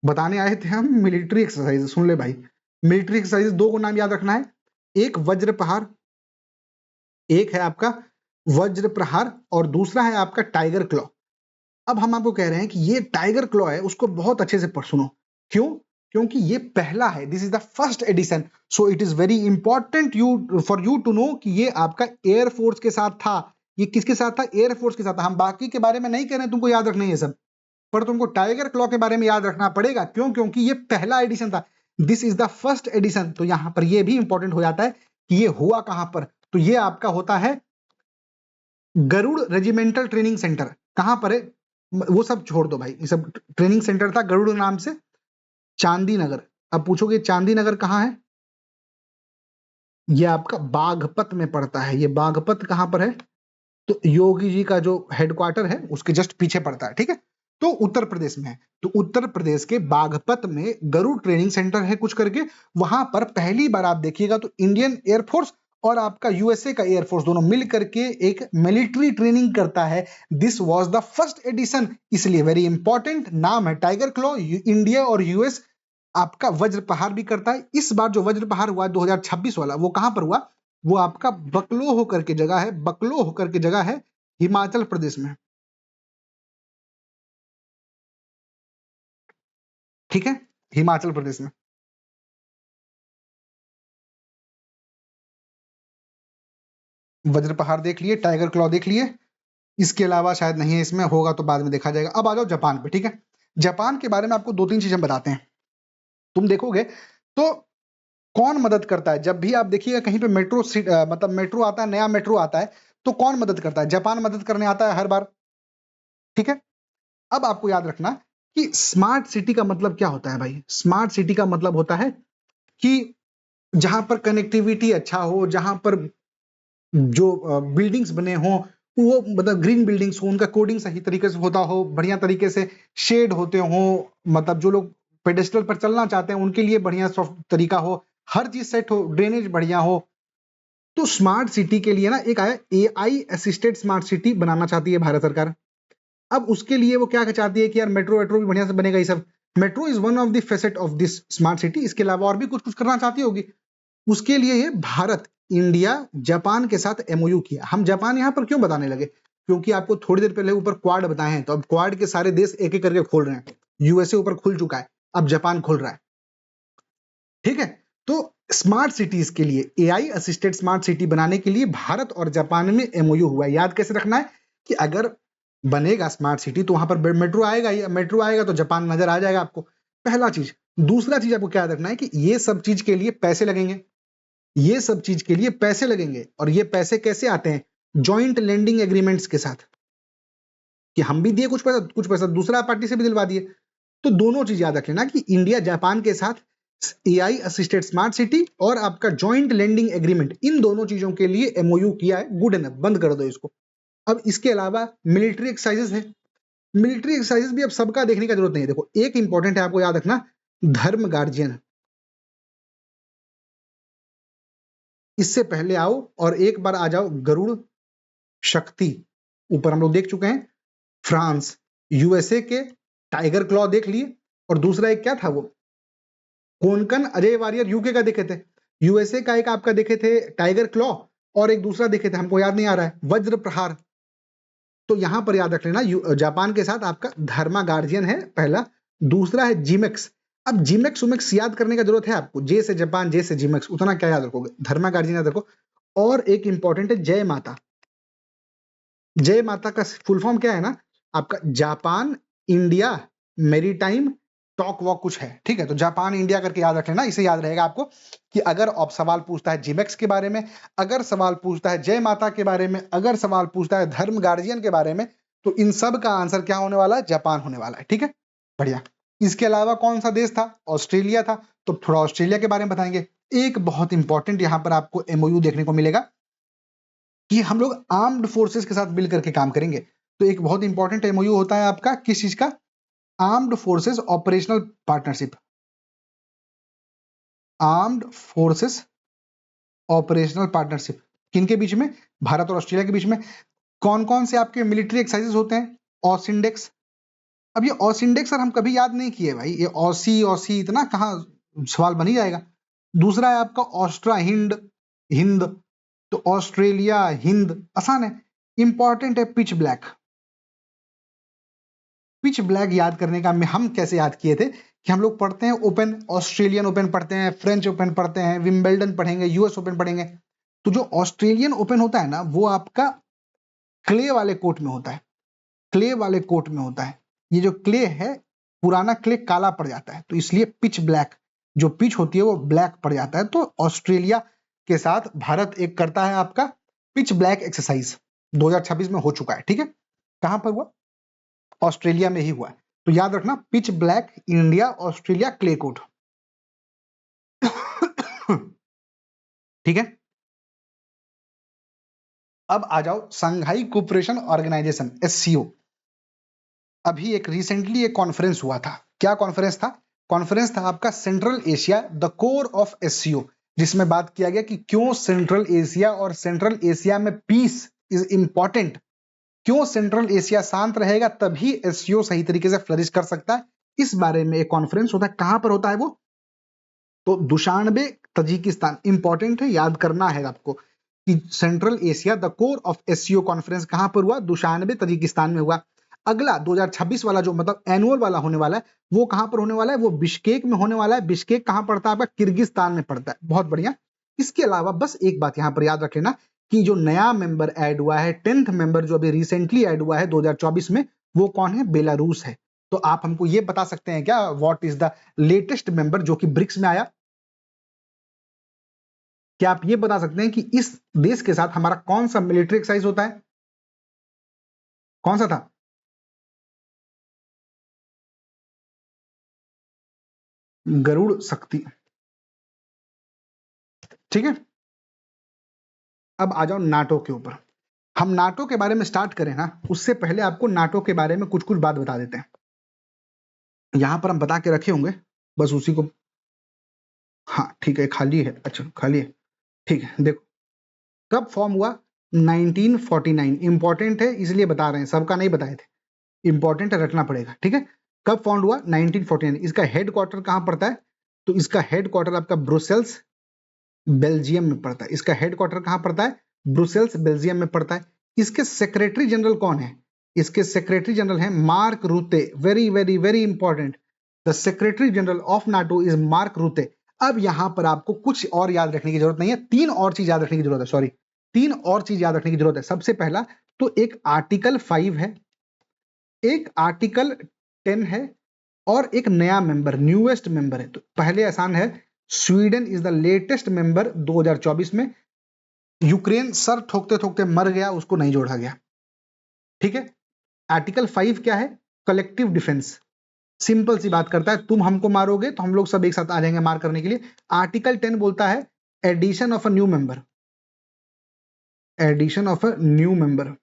बताने आए थे हम मिलिट्री एक्सरसाइज। सुन ले भाई, मिलिट्री एक्सरसाइज दो को नाम याद रखना है, एक वज्र प्रहार, एक है आपका वज्र प्रहार और दूसरा है आपका टाइगर क्लॉ। अब हम आपको कह रहे हैं कि ये टाइगर क्लॉ है उसको बहुत अच्छे से सुनो। क्यों? क्योंकि ये पहला है, this is the first edition, so it is very important for you to know कि ये आपका एयरफोर्स के साथ था। ये किसके साथ था? एयरफोर्स के साथ था। हम बाकी के बारे में नहीं कह रहे, तुमको याद रखना ये सब, पर तुमको टाइगर क्लॉ के बारे में याद रखना पड़ेगा। क्यों? क्योंकि ये पहला एडिशन था, this is the first addition. तो यहां पर ये भी इंपॉर्टेंट हो जाता है कि ये हुआ कहां पर। तो ये आपका होता है गरुड़ रेजिमेंटल ट्रेनिंग सेंटर। कहां पर है वो सब छोड़ दो भाई, ये सब ट्रेनिंग सेंटर था गरुड़ नाम से, चांदी नगर। अब पूछोगे चांदी नगर कहां है? ये आपका बागपत में पड़ता है। ये बागपत कहां पर है? तो योगी जी का जो हेडक्वार्टर है उसके जस्ट पीछे पड़ता है, ठीक है। तो उत्तर प्रदेश में है। तो उत्तर प्रदेश के बागपत में गरुड़ ट्रेनिंग सेंटर है कुछ करके, वहां पर पहली बार आप देखिएगा तो इंडियन एयरफोर्स और आपका यूएसए का एयरफोर्स दोनों मिल करके एक मिलिट्री ट्रेनिंग करता है। This was the first addition, इसलिए वेरी इंपॉर्टेंट नाम है टाइगर क्लॉ। इंडिया और यूएस आपका वज्र प्रहार भी करता है। इस बार जो वज्र प्रहार हुआ 2026 वाला, वो कहां पर हुआ? वो आपका बकलो होकर के जगह है, बकलो होकर के जगह है हिमाचल प्रदेश में, ठीक है, हिमाचल प्रदेश में। वज्र प्रहार देख लिए, टाइगर क्लॉ देख लिए, इसके अलावा शायद नहीं है इसमें, होगा तो बाद में देखा जाएगा। अब आ जाओ जापान पे, ठीक है। जापान के बारे में आपको दो तीन चीजें बताते हैं। तुम देखोगे तो कौन मदद करता है जब भी आप देखिएगा कहीं पे मेट्रो मतलब मेट्रो आता है, नया मेट्रो आता है, तो कौन मदद करता है? जापान मदद करने आता है हर बार, ठीक है। अब आपको याद रखना कि स्मार्ट सिटी का मतलब क्या होता है भाई? स्मार्ट सिटी का मतलब होता है कि जहां पर कनेक्टिविटी अच्छा हो, जहां पर जो बिल्डिंग्स बने हो वो मतलब ग्रीन बिल्डिंग्स हो, उनका कोडिंग सही तरीके से होता हो, बढ़िया तरीके से शेड होते हो, मतलब जो लोग पेडेस्टल पर चलना चाहते हैं उनके लिए बढ़िया सॉफ्ट तरीका हो, हर चीज सेट हो, ड्रेनेज बढ़िया हो। तो स्मार्ट सिटी के लिए ना एक आया एआई असिस्टेड स्मार्ट सिटी बनाना चाहती है भारत सरकार। अब उसके लिए वो क्या चाहती है कि यार मेट्रो वेट्रो भी बढ़िया से बनेगा, ये सब। Metro is one of the facet of this smart city. इसके अलावा और भी कुछ कुछ करना चाहती होगी। उसके लिए ये भारत, इंडिया, जापान के साथ एमओयू किया। हम जापान यहां पर क्यों बताने लगे? क्योंकि आपको थोड़ी देर पहले ऊपर क्वाड बताए हैं, तो अब क्वाड के सारे देश एक एक करके खोल रहे हैं। यूएसए ऊपर खुल चुका है, अब जापान खोल रहा है, ठीक है। तो स्मार्ट सिटीज के लिए, एआई असिस्टेड स्मार्ट सिटी बनाने के लिए भारत और जापान में एमओयू हुआ है। याद कैसे रखना है कि अगर बनेगा स्मार्ट सिटी तो वहां पर मेट्रो आएगा, मेट्रो आएगा तो जापान नजर आ जाएगा आपको, पहला चीज। दूसरा चीज आपको क्या याद रखना है कि ये सब चीज के लिए पैसे लगेंगे, ये सब चीज के लिए पैसे लगेंगे। और ये पैसे कैसे आते हैं? जॉइंट लैंडिंग एग्रीमेंट्स के साथ, कि हम भी दिए कुछ पैसा दूसरा पार्टी से भी दिलवा दिए। तो दोनों चीज याद रख लेना कि इंडिया जापान के साथ एआई असिस्टेड स्मार्ट सिटी और आपका जॉइंट लैंडिंग एग्रीमेंट, इन दोनों चीजों के लिए एमओयू किया है। गुड एनफ, बंद कर दो इसको। अब इसके अलावा मिलिट्री एक्सरसाइजेस है। मिलिट्री एक्सरसाइजेस भी अब सबका देखने का जरूरत नहीं है। देखो एक इंपॉर्टेंट है, आपको याद रखना, धर्म गार्जियन। इससे पहले आओ और एक बार आ जाओ गरुड़ शक्ति, ऊपर हम लोग देख चुके हैं। फ्रांस, यूएसए के टाइगर क्लॉ देख लिए, और दूसरा एक क्या था वो, कोनकन अजय वारियर यूके का देखे थे। यूएसए का एक आपका देखे थे टाइगर क्लॉ, और एक दूसरा देखे थे, हमको याद नहीं आ रहा है, वज्र प्रहार। तो यहां पर याद रख लेना जापान के साथ आपका धर्मा गार्जियन है पहला। दूसरा है जिमेक्स। अब जिमेक्स उमेक्स याद करने का जरूरत है आपको, जे से जापान, जे से जिमेक्स, उतना क्या याद रखोगे, धर्मा गार्जियन याद रखो। और एक इंपॉर्टेंट है जय माता। जय माता का फुल फॉर्म क्या है ना आपका, Japan India maritime talk walk कुछ है, ठीक है। तो जापान इंडिया करके याद रख लेना, इसे याद रहेगा आपको कि अगर आप सवाल पूछता है जिमेक्स के बारे में, अगर सवाल पूछता है जय माता के बारे में, अगर सवाल पूछता है धर्म गार्जियन के बारे में, तो इन सब का आंसर क्या होने वाला है? जापान होने वाला है, ठीक है, बढ़िया। इसके अलावा कौन सा देश था? ऑस्ट्रेलिया था। तो थोड़ा ऑस्ट्रेलिया के बारे में बताएंगे। एक बहुत इंपॉर्टेंट यहां पर आपको एमओयू देखने को मिलेगा कि हम लोग आर्म्ड फोर्सेस के साथ मिल करके काम करेंगे। तो एक बहुत इंपॉर्टेंट एमओयू होता है आपका, किस चीज का? Armed forces operational partnership. Armed forces operational partnership किनके बीच में? भारत और ऑस्ट्रेलिया के बीच में। कौन कौन से आपके मिलिट्री एक्सरसाइजेस होते हैं? ऑसिंडेक्स। अब ये ऑसिंडेक्स सर हम कभी याद नहीं किए भाई, ये ऑसी ऑसी इतना कहाँ, सवाल बन ही जाएगा। दूसरा है आपका ऑस्ट्रा हिंद, हिंद। तो ऑस्ट्रेलिया हिंद आसान है। इंपॉर्टेंट है पिच ब्लैक। पिच ब्लैक याद करने का हम कैसे याद किए थे कि हम लोग पढ़ते हैं ओपन, ऑस्ट्रेलियन ओपन पढ़ते हैं, फ्रेंच ओपन पढ़ते हैं, विंबलडन पढ़ेंगे, यूएस ओपन पढ़ेंगे। तो जो ऑस्ट्रेलियन ओपन होता है ना, वो आपका क्ले वाले कोर्ट में होता है, क्ले वाले कोर्ट में होता है। ये जो क्ले है, पुराना क्ले काला पड़ जाता है, तो इसलिए पिच ब्लैक, जो पिच होती है वो ब्लैक पड़ जाता है। तो ऑस्ट्रेलिया के साथ भारत एक करता है आपका पिच ब्लैक एक्सरसाइज, 2026 में हो चुका है। ठीक है, कहां पर हुआ? ऑस्ट्रेलिया में ही हुआ है। तो याद रखना, pitch black India Australia clay court. ठीक है, अब आ जाओ संघाई कोऑपरेशन ऑर्गेनाइजेशन, एससीओ। अभी एक रिसेंटली एक कॉन्फ्रेंस हुआ था। क्या कॉन्फ्रेंस था? कॉन्फ्रेंस था आपका central Asia the core of SCO, जिसमें बात किया गया कि क्यों सेंट्रल एशिया और सेंट्रल एशिया में पीस इज इंपॉर्टेंट। क्यों सेंट्रल एशिया शांत रहेगा तभी एससीओ सही तरीके से फ्लरिश कर सकता है। इस बारे में एक कॉन्फ्रेंस होता है। कहां पर होता है वो? तो दुशानबे, तजिकिस्तान। इंपॉर्टेंट है, याद करना है आपको कि central Asia the core of SCO conference कहां पर हुआ? दुशानबे, तजिकिस्तान में हुआ। अगला 2026 वाला जो मतलब एनुअल वाला होने वाला है, वो कहां पर होने वाला है? वो बिश्केक में होने वाला है। बिश्केक कहां पड़ता है आपका? किर्गिस्तान में पड़ता है। बहुत बढ़िया। इसके अलावा बस एक बात यहां पर याद रख लेना कि जो नया मेंबर ऐड हुआ है, 10th मेंबर जो अभी रिसेंटली ऐड हुआ है 2024 में, वो कौन है? बेलारूस है। तो आप हमको ये बता सकते हैं क्या, what is the latest member जो कि ब्रिक्स में आया? क्या आप ये बता सकते हैं कि इस देश के साथ हमारा कौन सा मिलिट्री एक्सरसाइज होता है? कौन सा था? गरुड़ शक्ति। ठीक है, अब आ जाओ नाटो के ऊपर। हम नाटो के बारे में स्टार्ट करें ना, उससे पहले आपको नाटो के बारे में कुछ कुछ बात बता देते हैं। यहां पर हम बता के रखे होंगे, बस उसी को। हाँ ठीक है, खाली है। अच्छा खाली है, ठीक है। देखो, कब फॉर्म हुआ? 1949। इंपॉर्टेंट है इसलिए बता रहे हैं, सबका नहीं बताए थे, इंपॉर्टेंट है, रखना पड़ेगा। ठीक है, कब फाउंड हुआ? 1949। इसका हेडक्वार्टर कहां पड़ता है? तो इसका हेडक्वार्टर आपका ब्रुसेल्स, बेल्जियम में पड़ता है। इसका हेडक्वार्टर कहां पड़ता है? ब्रुसेल्स, बेल्जियम में पड़ता है। इसके सेक्रेटरी जनरल कौन है? इसके सेक्रेटरी जनरल हैं Mark Rutte. Very very very important, the secretary general of NATO is Mark Rutte. अब यहां पर आपको कुछ और याद रखने की जरूरत नहीं है, तीन और चीज याद रखने की जरूरत है। सॉरी, तीन और चीज याद रखने की जरूरत है। सबसे पहला तो एक आर्टिकल 5 है, एक आर्टिकल 10 है, और एक नया मेंबर, न्यूएस्ट मेंबर है। तो पहले आसान है, Sweden is the latest member 2024 में। यूक्रेन सर ठोकते ठोकते मर गया, उसको नहीं जोड़ा गया। ठीक है, आर्टिकल 5 क्या है? Collective defence. सिंपल सी बात करता है, तुम हमको मारोगे तो हम लोग सब एक साथ आ जाएंगे मार करने के लिए। आर्टिकल 10 बोलता है addition of a new member, addition of a new member.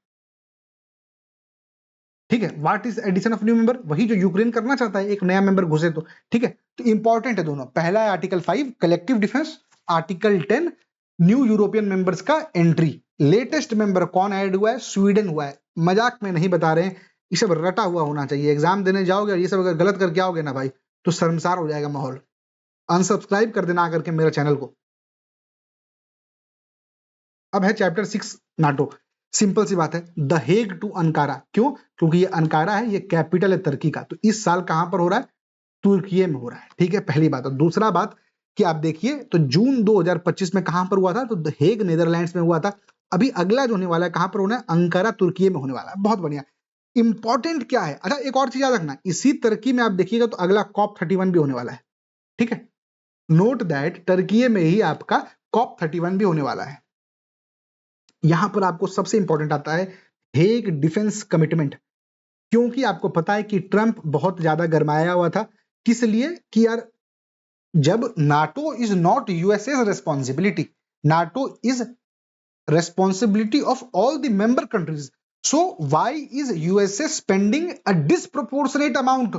ठीक है, what is addition of new member? वही जो यूक्रेन करना चाहता है, एक नया मेंबर घुसे तो। ठीक है, तो इंपॉर्टेंट है दोनों। पहला है article 5 collective defence, article 10 new European members का एंट्री। लेटेस्ट मेंबर कौन ऐड हुआ है? स्वीडन हुआ है। मजाक में नहीं बता रहे हैं, ये सब रटा हुआ होना चाहिए। एग्जाम देने जाओगे और ये सब अगर गलत करके आओगे ना भाई, तो शर्मसार हो जाएगा माहौल। अनसब्सक्राइब कर देना आकर के मेरे चैनल को। अब है चैप्टर 6 नाटो। सिंपल सी बात है, द हेग टू अंकारा। क्यों? क्योंकि ये अंकारा है, ये कैपिटल है तुर्की का। तो इस साल कहां पर हो रहा है? तुर्की में हो रहा है। ठीक है, पहली बात। और दूसरा बात कि आप देखिए, तो जून 2025 में कहां पर हुआ था? तो द हेग नीदरलैंड्स में हुआ था। अभी अगला जो होने वाला है कहां पर होना है? अंकारा तुर्की में होने वाला है। बहुत बढ़िया। इंपॉर्टेंट क्या है? अच्छा, एक और चीज याद रखना, इसी तुर्की में आप देखिएगा तो अगला कॉप 31 भी होने वाला है। ठीक है, नोट दैट टर्की में ही आपका कॉप 31 भी होने वाला है। यहां पर आपको सबसे इंपॉर्टेंट आता है हेग डिफेंस कमिटमेंट। क्योंकि आपको पता है कि ट्रंप बहुत ज्यादा गरमाया हुआ था। किस लिए? कि यार, जब NATO is not USA responsibility, NATO is responsibility of all the member countries, so why is USA spending a disproportionate amount?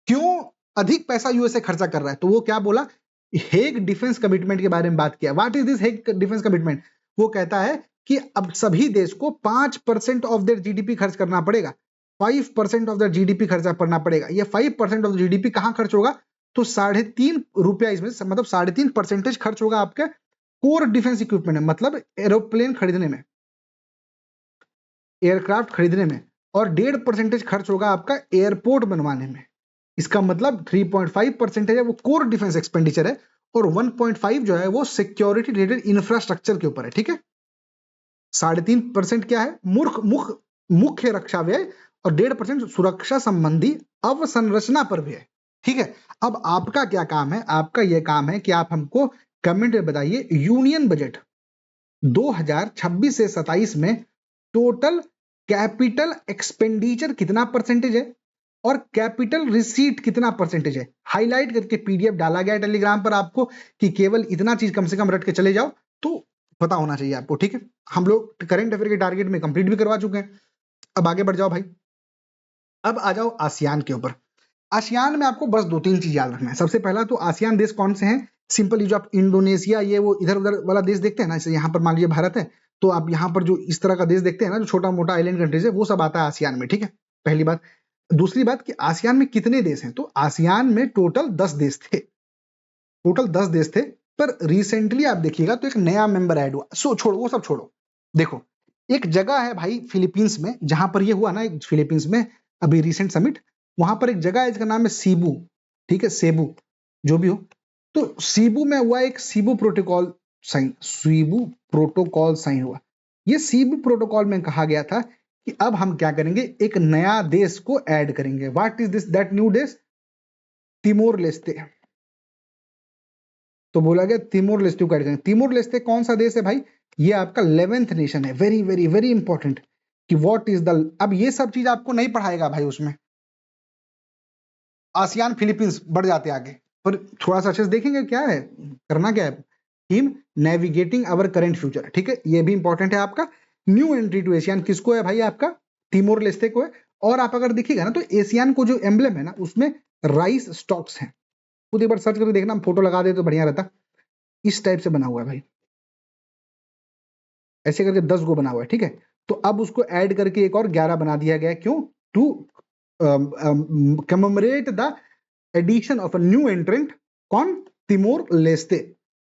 क्यों अधिक पैसा यूएसए खर्चा कर रहा है? तो वो क्या बोला? हेग डिफेंस कमिटमेंट के बारे में बात किया। What is this Hague defence commitment? वो कहता है कि अब सभी देश को 5% ऑफ देयर जीडीपी खर्च करना पड़ेगा। 5% ऑफ देयर जीडीपी खर्चा करना पड़ेगा। ये 5% ऑफ जीडीपी कहां खर्च होगा? तो 3.5 रुपया, इसमें मतलब 3.5% खर्च होगा आपके कोर डिफेंस इक्विपमेंट में, मतलब एरोप्लेन खरीदने में, एयरक्राफ्ट खरीदने में। और 1.5% खर्च होगा आपका एयरपोर्ट बनवाने में। इसका मतलब 3.5% है वो कोर डिफेंस एक्सपेंडिचर है, और 1.5 जो है वो सिक्योरिटी रिलेटेड इंफ्रास्ट्रक्चर के ऊपर है, ठीक है। 3.5% क्या है, मुख्य रक्षा व्यय, और 1.5% सुरक्षा संबंधी अवसंरचना पर व्यय, ठीक है। अब आपका क्या काम है, आपका यह काम है कि आप हमको कमेंट में बताइए यूनियन बजट 2026 से 27 में टोटल कैपिटल एक्सपेंडिचर कितना परसेंटेज है और कैपिटल रिसीट कितना परसेंटेज है। हाईलाइट करके पीडीएफ डाला गया है टेलीग्राम पर आपको कि केवल इतना चीज कम से कम रट के चले जाओ तो पता होना चाहिए आपको, ठीक है। हम लोग करंट अफेयर के टारगेट में कंप्लीट भी करवा चुके हैं। अब आगे बढ़ जाओ भाई, अब आ जाओ आसियान के ऊपर। आसियान में आपको बस 2-3 चीज याद रखना है। सबसे पहला तो आसियान देश कौन से हैं, सिंपली जो आप इंडोनेशिया ये वो इधर उधर वाला देश देखते हैं ना, जैसे यहाँ पर मान लीजिए भारत है, तो आप यहाँ पर जो इस तरह का देश देखते हैं ना, जो छोटा मोटा आइलैंड कंट्रीज है, वो सब आता है आसियान में, ठीक है, पहली बात। दूसरी बात कि आसियान में कितने देश हैं, तो आसियान में टोटल 10 देश थे, टोटल 10 देश थे, पर रिसेंटली आप देखिएगा तो एक नया मेंबर ऐड हुआ। सो छोड़ो, वो सब छोड़ो, देखो एक जगह है भाई फिलीपींस में, जहां पर ये हुआ ना फिलीपींस में अभी रिसेंट समिट, वहां पर एक जगह है जिसका नाम है सीबू, ठीक है, सेबू जो भी हो। तो सीबू में हुआ एक Cebu protocol sign, Cebu protocol sign हुआ। ये सीबू प्रोटोकॉल में कहा गया था कि अब हम क्या करेंगे, एक नया देश को ऐड करेंगे। What is this that new देश, तिमोर लेस्ते। तो बोला गया तिमोर लेस्ते को ऐड करेंगे। तिमोर लेस्ते कौन सा देश है भाई, ये आपका 11th नेशन है। वेरी वेरी वेरी इंपॉर्टेंट कि व्हाट इज द, अब ये सब चीज आपको नहीं पढ़ाएगा भाई उसमें, आसियान फिलीपींस बढ़ जाते आगे, पर थोड़ा सा अच्छे से देखेंगे क्या है करना, क्या है, टीम नेविगेटिंग अवर करंट फ्यूचर, ठीक है, ये भी इंपॉर्टेंट है आपका। न्यू एंट्री टू एशियान किसको है भाई, आपका तिमोर लेस्ते को है। और आप अगर देखिएगा ना तो एशियान को जो एम्बलम है ना उसमें राइस स्टॉक्स हैं, खुद एक बार सर्च करके देखना, हम फोटो लगा दे तो बढ़िया रहता। इस टाइप से बना हुआ है भाई, ऐसे करके 10 गो बना हुआ है, ठीक है। तो अब उसको ऐड करके एक और 11 बना दिया गया, क्यों, to commemorate the addition of a new entrant, कौन, तिमोर लेस्ते।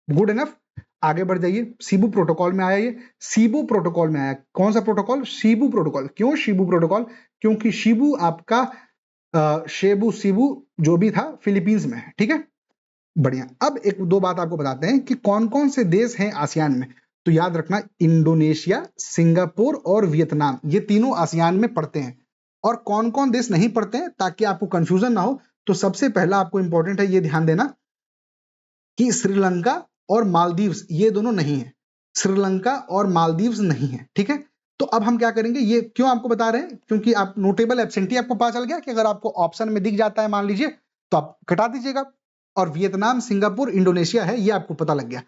गुड इनफ, आगे बढ़ जाइए। सीबू प्रोटोकॉल में आया, ये सीबू प्रोटोकॉल में आया, कौन सा प्रोटोकॉल, शीबू प्रोटोकॉल। क्यों शीबू प्रोटोकॉल, क्योंकि शीबू आपका शेबू सीबू जो भी था फिलीपींस में है, ठीक है, बढ़िया। अब एक दो बात आपको बताते हैं कि कौन कौन से देश हैं आसियान में। तो याद रखना, इंडोनेशिया, सिंगापुर और वियतनाम, ये तीनों आसियान में पड़ते हैं। और कौन कौन देश नहीं पड़ते हैं, ताकि आपको कंफ्यूजन ना हो, तो सबसे पहला आपको इंपॉर्टेंट है ये ध्यान देना कि श्रीलंका और मालदीव्स ये दोनों नहीं है, श्रीलंका और मालदीव्स नहीं है, ठीक है। तो अब हम क्या करेंगे, ये क्यों आपको बता रहे हैं, क्योंकि आप नोटेबल एब्सेंटी आपको पता चल गया कि अगर आपको ऑप्शन में दिख जाता है मान लीजिए तो आप कटा दीजिएगा। और वियतनाम, सिंगापुर, इंडोनेशिया है, ये आपको पता लग गया।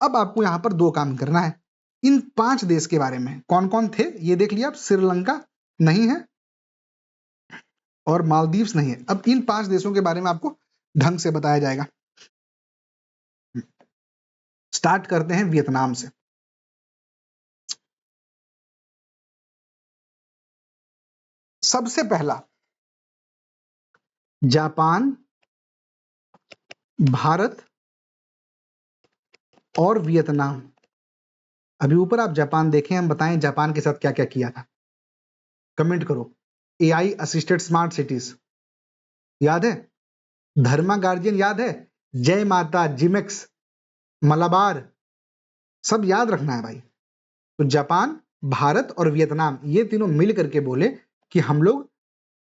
अब आपको यहां पर 2 काम करना है, इन 5 देश के बारे में कौन कौन थे ये देख लिया आप, श्रीलंका नहीं है और मालदीव्स नहीं है। अब इन 5 देशों के बारे में आपको ढंग से बताया जाएगा। स्टार्ट करते हैं वियतनाम से। सबसे पहला जापान, भारत और वियतनाम। अभी ऊपर आप जापान देखें, हम बताएं जापान के साथ क्या क्या किया था, कमेंट करो। एआई असिस्टेड स्मार्ट सिटीज याद है, धर्मा गार्जियन याद है, जय माता, जिमेक्स, मलाबार, सब याद रखना है भाई। तो जापान, भारत और वियतनाम ये तीनों मिल करके बोले कि हम लोग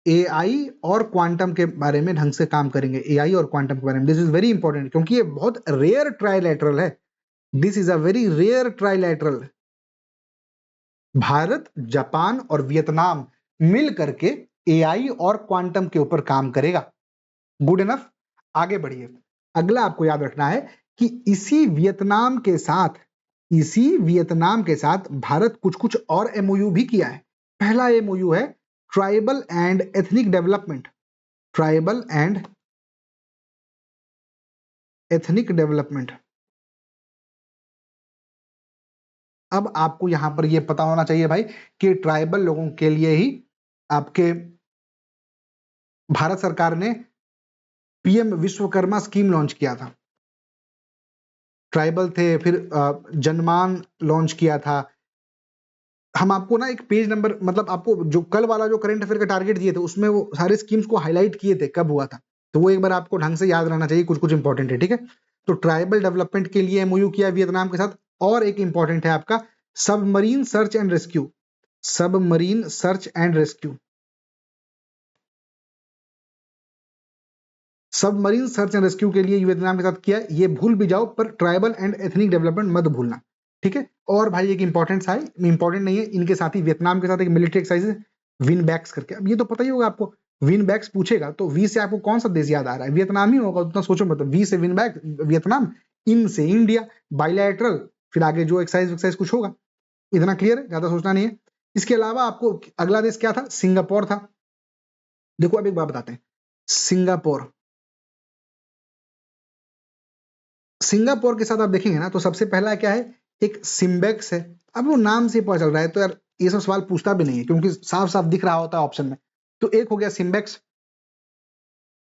एआई और क्वांटम के बारे में ढंग से काम करेंगे। एआई और क्वांटम के बारे में, दिस इज वेरी इंपॉर्टेंट, क्योंकि ये बहुत रेयर ट्राइलैटरल है। This is a very rare trilateral. Bharat, Japan और वियतनाम मिल करके एआई और क्वांटम के ऊपर काम करेगा। गुड इनफ, आगे बढ़िए। अगला आपको याद रखना है कि इसी वियतनाम के साथ भारत कुछ कुछ और एमओयू भी किया है। पहला एमओयू है tribal and ethnic development, tribal and ethnic development. अब आपको यहां पर यह पता होना चाहिए भाई कि ट्राइबल लोगों के लिए ही आपके भारत सरकार ने पीएम विश्वकर्मा स्कीम लॉन्च किया था। ट्राइबल थे, फिर जनमान लॉन्च किया था। हम आपको ना एक पेज नंबर, मतलब आपको जो कल वाला जो करंट अफेयर का टारगेट दिए थे उसमें वो सारे स्कीम्स को हाईलाइट किए थे कब हुआ था। तो वो एक बार आपको ढंग से याद रहना चाहिए, कुछ कुछ इंपॉर्टेंट है, ठीक है। तो ट्राइबल डेवलपमेंट के लिए एमओयू किया वियतनाम के साथ। और एक इंपॉर्टेंट है आपका submarine search and rescue, submarine search and rescue, submarine search and rescue के लिए वियतनाम के साथ किया। ये भूल भी जाओ पर ट्राइबल एंड एथनिक डेवलपमेंट मत भूलना, ठीक है। और भाई एक इंपॉर्टेंट सा है, इंपॉर्टेंट नहीं है, इनके साथ ही वियतनाम के साथ एक मिलिट्री एक्सरसाइज विन बैक्स करके। अब ये तो पता ही होगा आपको, विन बैक्स पूछेगा तो वी से आपको कौन सा देश याद आ रहा है? वियतनाम ही होगा, उतना सोचो मत। वी से विन बैक वियतनाम, इन से इंडिया, बायलैटरल, फिर आगे जो एक्सरसाइज कुछ होगा। इतना क्लियर है, ज्यादा सोचना नहीं है। इसके अलावा आपको अगला देश क्या था? सिंगापुर था। देखो अब एक बात बताते हैं, सिंगापुर, सिंगापुर के साथ आप देखेंगे ना तो सबसे पहला क्या है, एक सिम्बेक्स है। अब वो नाम से पता चल रहा है तो यार ये सब सवाल पूछता भी नहीं है क्योंकि साफ साफ दिख रहा होता है ऑप्शन में। तो एक हो गया सिम्बेक्स,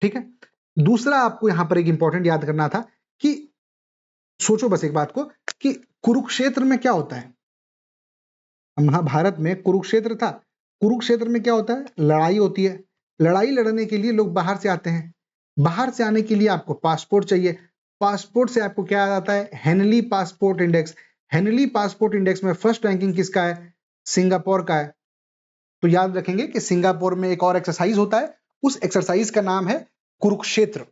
ठीक है। दूसरा आपको यहां पर एक इंपॉर्टेंट याद करना था कि सोचो बस एक बात को कि कुरुक्षेत्र में क्या होता है? महाभारत में कुरुक्षेत्र था, कुरुक्षेत्र में क्या होता है? लड़ाई होती है। लड़ाई लड़ने के लिए लोग बाहर से आते हैं, बाहर से आने के लिए आपको पासपोर्ट चाहिए। पासपोर्ट से आपको क्या आता है? Henley passport index. Henley passport index में फर्स्ट रैंकिंग किसका है? सिंगापुर का है। तो याद रखेंगे कि सिंगापुर में एक और एक्सरसाइज होता है, उस एक्सरसाइज का नाम है कुरुक्षेत्र,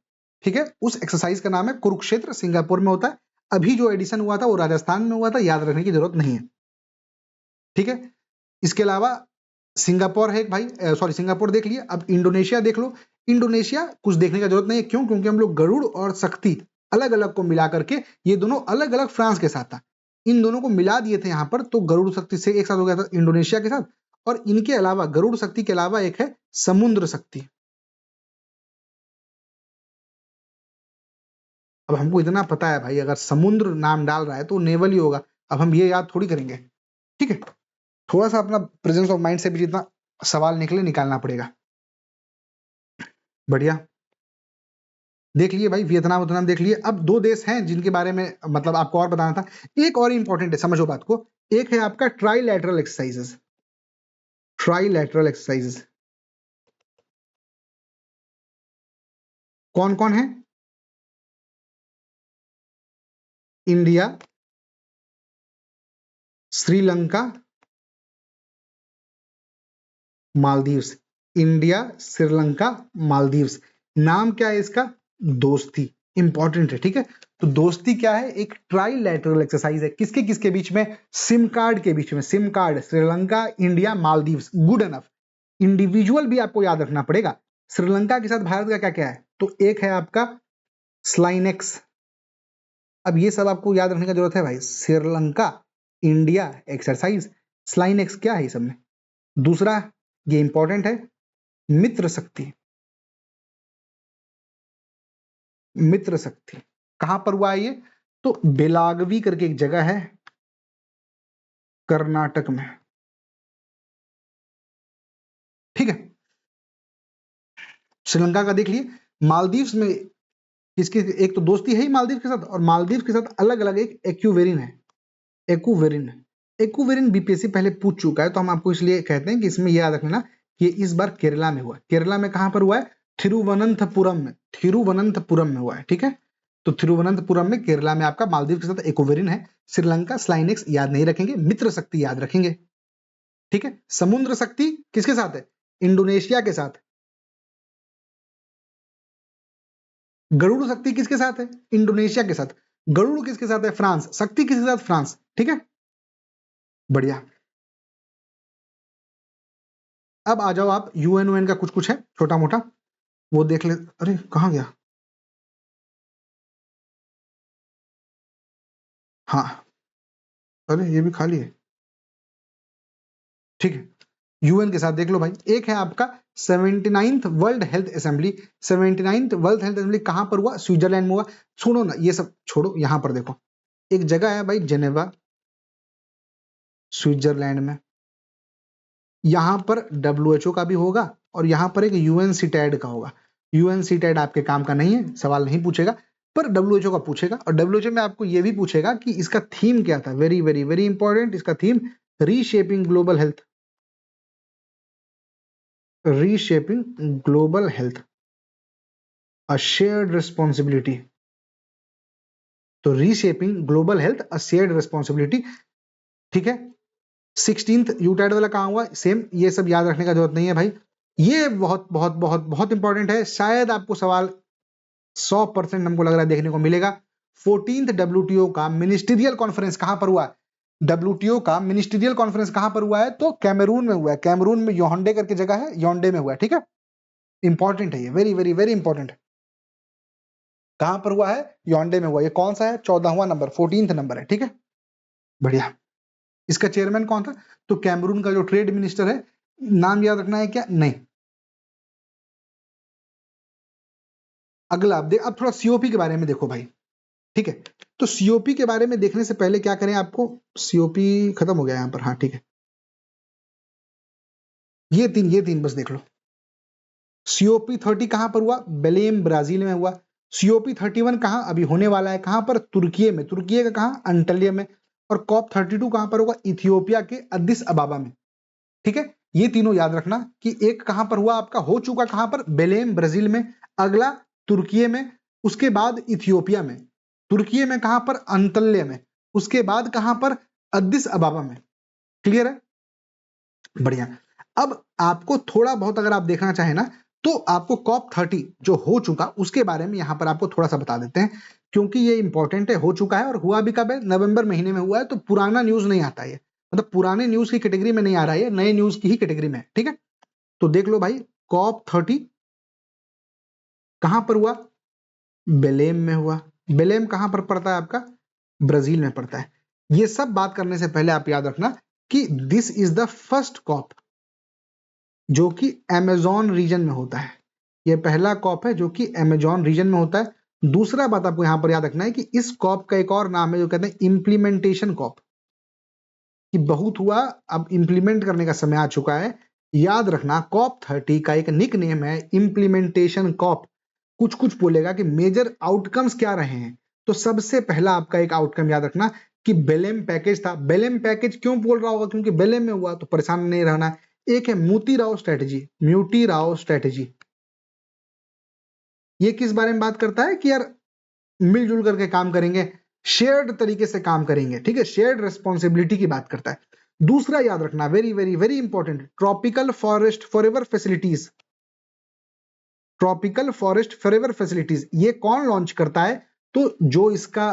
ठीक है। उस एक्सरसाइज का नाम है कुरुक्षेत्र, सिंगापुर में होता है। अभी जो एडिशन हुआ था वो राजस्थान में हुआ था, याद रखने की जरूरत नहीं है, ठीक है। इसके अलावा सिंगापुर है एक भाई, सॉरी सिंगापुर देख लिए। अब इंडोनेशिया देख लो। इंडोनेशिया कुछ देखने का जरूरत नहीं है, क्यों? क्योंकि हम लोग गरुड़ और शक्ति अलग अलग को मिला करके, ये दोनों अलग अलग फ्रांस के साथ था, इन दोनों को मिला दिए थे यहाँ पर, तो गरुड़ शक्ति से एक साथ हो गया था इंडोनेशिया के साथ। और इनके अलावा गरुड़ शक्ति के अलावा एक है समुद्र शक्ति। अब हमको इतना पता है भाई, अगर समुद्र नाम डाल रहा है तो नेवल ही होगा। अब हम ये याद थोड़ी करेंगे, ठीक है। थोड़ा सा अपना प्रेजेंस ऑफ माइंड से भी जितना सवाल निकले निकालना पड़ेगा। बढ़िया, देख लिए भाई, वियतनाम वियतनाम देख लिए। अब दो देश हैं जिनके बारे में मतलब आपको और बताना था। एक और इंपॉर्टेंट है, समझो बात को। एक है आपका ट्राइलैटरल एक्सरसाइजेस, ट्राइलैटरल एक्सरसाइजेस कौन कौन है? इंडिया, श्रीलंका, मालदीव्स। इंडिया, श्रीलंका, मालदीव्स। नाम क्या है इसका? दोस्ती। इंपॉर्टेंट है, ठीक है। तो दोस्ती क्या है? एक ट्राइलैटरल एक्सरसाइज है। किसके किसके बीच में? सिम कार्ड के बीच में। SIM card Sri Lanka, India, Maldives, good enough. Individual भी आपको याद रखना पड़ेगा। श्रीलंका के साथ भारत का क्या क्या है? तो एक है आपका स्लाइनेक्स। अब ये सब आपको याद रखने का जरूरत है भाई। श्रीलंका, इंडिया एक्सरसाइज, स्लाइनेक्स क्या है ये सब में। दूसरा, ये इंपॉर्टेंट है, मित्र शक्ति। मित्र शक्ति कहां पर हुआ है ये? तो बेलागवी करके एक जगह है कर्नाटक में, ठीक है। श्रीलंका का देख लिए। मालदीव्स में किसकी एक तो दोस्ती है ही मालदीव के साथ, और मालदीव के साथ अलग अलग एक एक्यूवेरिन है, एक्यूवेरिन। एक्यूवेरिन बीपीएससी पहले पूछ चुका है, तो हम आपको इसलिए कहते हैं कि इसमें याद रखना कि इस बार केरला में हुआ। केरला में कहां पर हुआ है? थिरुवनंतपुरम में, थिरुवनंतपुरम में हुआ है, ठीक है। तो थिरुवनंतपुरम में, केरला में आपका मालदीव के साथ एक्यूवेरिन है। श्रीलंका स्लाइनेक्स याद नहीं रखेंगे, मित्र शक्ति याद रखेंगे, ठीक है। समुद्र शक्ति किसके साथ है? इंडोनेशिया के साथ। गरुड़ शक्ति किसके साथ है? इंडोनेशिया के साथ। गरुड़ किसके साथ है? फ्रांस। शक्ति किसके साथ? फ्रांस, ठीक है। बढ़िया। अब आ जाओ आप, यूएनओएन का कुछ कुछ है छोटा मोटा, वो देख ले। अरे कहाँ गया? हाँ, अरे ये भी खाली है, ठीक है। यूएन के साथ देख लो भाई। एक है आपका 79th world health assembly. 79th world health assembly कहां पर हुआ? स्विट्जरलैंड में हुआ। छोड़ो ना ये सब, छोड़ो, यहां पर देखो, एक जगह है भाई जेनेवा, स्विट्जरलैंड में। यहां पर डब्ल्यूएचओ का भी होगा और यहां पर एक यूएनसीटैड का होगा। यूएनसीटैड आपके काम का नहीं है, सवाल नहीं पूछेगा, पर डब्ल्यूएचओ का पूछेगा। और डब्ल्यूएचओ में आपको यह भी पूछेगा कि इसका थीम क्या था। वेरी वेरी वेरी इंपॉर्टेंट, इसका theme reshaping global health, reshaping global health. A shared responsibility. तो reshaping global health a shared responsibility, ठीक है। 16th यूटाइड वाला कहाँ हुआ, सेम, ये सब याद रखने का जरूरत नहीं है भाई। ये बहुत बहुत बहुत बहुत इंपॉर्टेंट है, शायद आपको सवाल 100% हमको लग रहा है देखने को मिलेगा। 14th WTO का मिनिस्टीरियल कॉन्फ्रेंस कहां पर हुआ है? WTO का मिनिस्टीरियल कॉन्फ्रेंस कहां पर हुआ है? तो कैमरून में हुआ है। कैमरून में योंडे करके जगह है, योंडे में हुआ है, ठीक है। इंपॉर्टेंट है ये, वेरी वेरी वेरी इंपॉर्टेंट है। कहां पर हुआ है? योंडे में हुआ। ये कौन सा है? 14वां नंबर, 14th नंबर है, ठीक है। बढ़िया। इसका चेयरमैन कौन था? तो कैमरून का जो ट्रेड मिनिस्टर है, नाम याद रखना है क्या? नहीं। अगला अब थोड़ा सीओपी के बारे में देखो भाई, ठीक है। तो सीओपी के बारे में देखने से पहले क्या करें, आपको सीओपी खत्म हो गया यहां पर, हाँ ठीक है। ये तीन बस देख लो। सीओपी 30 कहां पर हुआ? बेलेम ब्राजील में हुआ। सीओपी 31 कहां अभी होने वाला है? कहां पर? तुर्की में। तुर्की का कहां? अंटलिया में। और कॉप 32 कहां पर होगा? इथियोपिया के अदिस अबाबा में, ठीक है। ये तीनों याद रखना कि एक कहां पर हुआ आपका, हो चुका कहां पर? बेलेम ब्राजील में। अगला तुर्की में, उसके बाद इथियोपिया में। तुर्की में कहां पर? अंतल्य में। उसके बाद कहां पर? अदिस अबाबा में। क्लियर है? बढ़िया। अब आपको थोड़ा बहुत अगर आप देखना चाहें ना, तो आपको कॉप 30 जो हो चुका उसके बारे में यहां पर आपको थोड़ा सा बता देते हैं, क्योंकि ये इंपॉर्टेंट है। हो चुका है और हुआ भी कब है? नवंबर महीने में हुआ है। तो पुराना न्यूज नहीं आता है, मतलब पुराने न्यूज की कैटेगरी में नहीं आ रहा है, नए न्यूज की ही कैटेगरी में है, ठीक है। तो देख लो भाई, कॉप 30 कहां पर हुआ? बेलेम में हुआ। बेलेम कहां पर पड़ता है आपका? ब्राजील में पड़ता है। ये सब बात करने से पहले आप याद रखना कि this is the first COP जो कि अमेजोन रीजन में होता है। ये पहला कॉप है जो कि अमेजोन रीजन में होता है। दूसरा बात आपको यहां पर याद रखना है कि इस कॉप का एक और नाम है जो कहते हैं इंप्लीमेंटेशन कॉप, कि बहुत हुआ, अब इंप्लीमेंट करने का समय आ चुका है। याद रखना, कॉप 30 का एक निक नेम है इंप्लीमेंटेशन कॉप। कुछ कुछ बोलेगा कि मेजर आउटकम्स क्या रहे हैं। तो सबसे पहला आपका एक आउटकम याद रखना कि बेलेम पैकेज था। बेलेम पैकेज क्यों बोल रहा होगा? क्योंकि बेलेम में हुआ, तो परेशान नहीं रहना। एक है मोती राव स्ट्रेटेजी, म्यूटी राव स्ट्रेटेजी। ये किस बारे में बात करता है कि यार मिलजुल करके काम करेंगे, शेयर्ड तरीके से काम करेंगे, ठीक है। शेयर्ड रिस्पॉन्सिबिलिटी की बात करता है। दूसरा याद रखना, very very very important, tropical forest forever facilities. Tropical forest forever facilities ये कौन लॉन्च करता है? तो जो इसका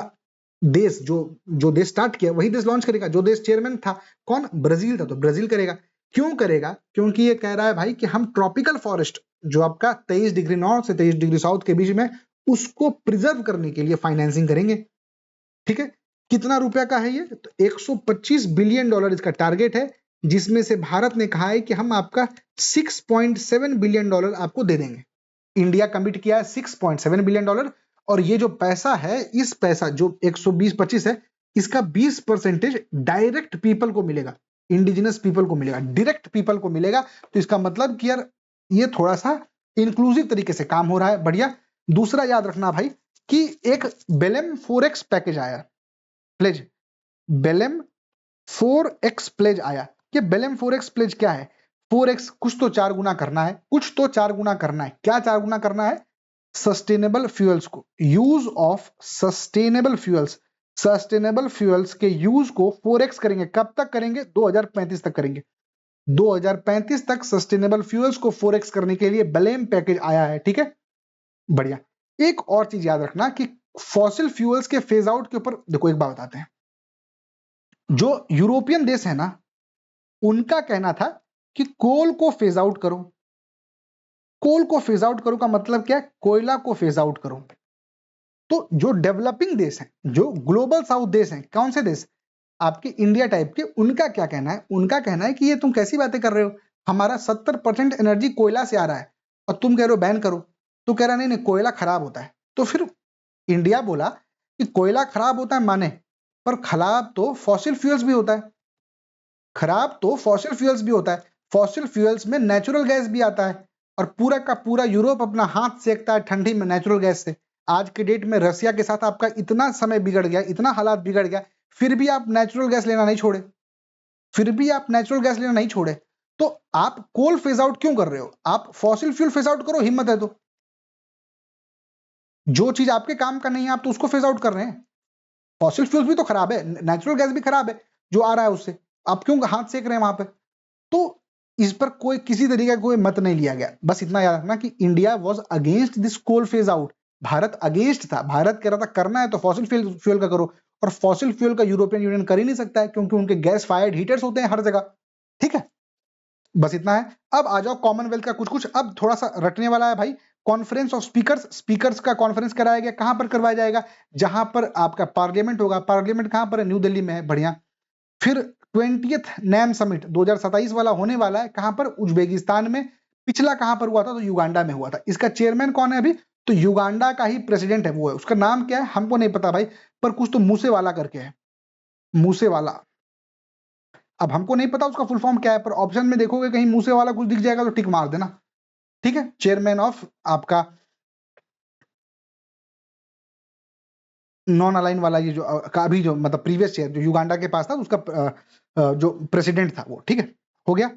देश, जो देश स्टार्ट किया वही देश लॉन्च करेगा। जो देश चेयरमैन था कौन? ब्राजील था, तो ब्राजील करेगा। क्यों करेगा? क्योंकि ये कह रहा है भाई कि हम ट्रॉपिकल फॉरेस्ट जो आपका 23 डिग्री नॉर्थ से 23 डिग्री साउथ के बीच में, उसको प्रिजर्व करने के लिए फाइनेंसिंग करेंगे, ठीक है। कितना रुपया का है ये? तो 125 बिलियन डॉलर इसका टारगेट है, जिसमें से भारत ने कहा है कि हम आपका 6.7 बिलियन डॉलर आपको दे देंगे। इंडिया कमिट किया है 6.7 बिलियन डॉलर। और ये जो पैसा है, इस पैसा जो 120-25 है, इसका 20% डायरेक्ट पीपल को मिलेगा, इंडिजिनस पीपल को मिलेगा, डायरेक्ट पीपल को मिलेगा। तो इसका मतलब कि यार ये थोड़ा सा इंक्लूसिव तरीके से काम हो रहा है। बढ़िया। दूसरा याद रखना भाई कि एक बेलेम 4x पैकेज आया, प्लेज, बेलेम 4x प्लेज आया। ये बेलेम 4x प्लेज क्या है? 4x कुछ तो 4 गुना करना है, कुछ तो 4 गुना करना है। क्या 4 गुना करना है? सस्टेनेबल फ्यूल्स को, use of sustainable fuels, sustainable fuels के यूज को 4x करेंगे। कब तक करेंगे? 2035 तक करेंगे। 2035 तक सस्टेनेबल फ्यूल्स को 4x करने के लिए बेलेम पैकेज आया है, ठीक है। बढ़िया। एक और चीज याद रखना कि फॉसिल फ्यूल्स के फेज आउट के ऊपर देखो, एक बात बताते हैं। जो यूरोपियन देश है ना, उनका कहना था कि कोल को फेज आउट करो। कोल को फेज आउट करो का मतलब क्या है? कोयला को फेज आउट करो। तो जो डेवलपिंग देश हैं, जो ग्लोबल साउथ देश हैं, कौन से देश? आपके इंडिया टाइप के, उनका क्या कहना है? उनका कहना है कि ये तुम कैसी बातें कर रहे हो, हमारा 70% एनर्जी कोयला से आ रहा है और तुम कह रहे हो बैन करो। तो कह रहा नहीं नहीं, कोयला खराब होता है। तो फिर इंडिया बोला कि कोयला खराब होता है माने, पर खराब तो फॉसिल फ्यूल्स भी होता है। खराब तो फॉसिल फ्यूल्स भी होता है। फॉसिल फ्यूल्स में नेचुरल गैस भी आता है, और पूरा का पूरा यूरोप अपना हाथ सेकता है ठंडी में नेचुरल गैस से। आज के डेट में रसिया के साथ आपका इतना समय बिगड़ गया, इतना हालात बिगड़ गया, फिर भी आप नेचुरल गैस लेना नहीं छोड़े, फिर भी आप नेचुरल गैस लेना नहीं छोड़े। तो आप कोल फेज आउट क्यों कर रहे हो? आप फॉसिल फ्यूल फेज आउट करो, हिम्मत है तो। जो चीज आपके काम का नहीं है आप तो उसको फेज आउट कर रहे हैं। फॉसिल फ्यूल्स भी तो खराब है, नेचुरल गैस भी खराब है जो आ रहा है उससे, आप क्यों हाथ सेक रहे हैं वहां पे? तो इस पर कोई किसी तरीके का कोई मत नहीं लिया गया। बस इतना याद रखना कि India was against this coal phase out, Bharat against था, भारत कह रहा था करना है तो फॉसिल फ्यूल का करो, और फॉसिल फ्यूल का यूरोपियन यूनियन कर ही नहीं सकता है क्योंकि उनके गैस फायर्ड हीटर्स होते हैं हर जगह। ठीक है, बस इतना है। अब आ जाओ कॉमनवेल्थ का कुछ कुछ, अब थोड़ा सा रटने वाला है भाई। कॉन्फ्रेंस ऑफ स्पीकर्स, स्पीकर्स का कॉन्फ्रेंस कराया गया, कहां पर करवाया जाएगा? जहां पर आपका पार्लियामेंट होगा। पार्लियामेंट कहां पर है? न्यू दिल्ली में है, बढ़िया। फिर 20th नैम समिट 2027 वाला होने वाला है, कहां पर? उज्बेकिस्तान में। पिछला कहां पर हुआ था? तो युगांडा में हुआ था। इसका चेयरमैन कौन है अभी? तो युगांडा का ही प्रेसिडेंट है, वो है, उसका नाम क्या है हमको नहीं पता भाई, पर कुछ तो मूसेवाला करके है, मूसेवाला। अब हमको नहीं पता उसका फुल फॉर्म क्या है, पर ऑप्शन में देखोगे कहीं मूसेवाला कुछ दिख जाएगा तो टिक मार देना। ठीक है, चेयरमैन ऑफ आपका नॉन अलाइन वाला, ये जो का अभी जो मतलब प्रीवियस चेयर जो युगांडा के पास था उसका जो प्रेसिडेंट था वो। ठीक है, हो गया।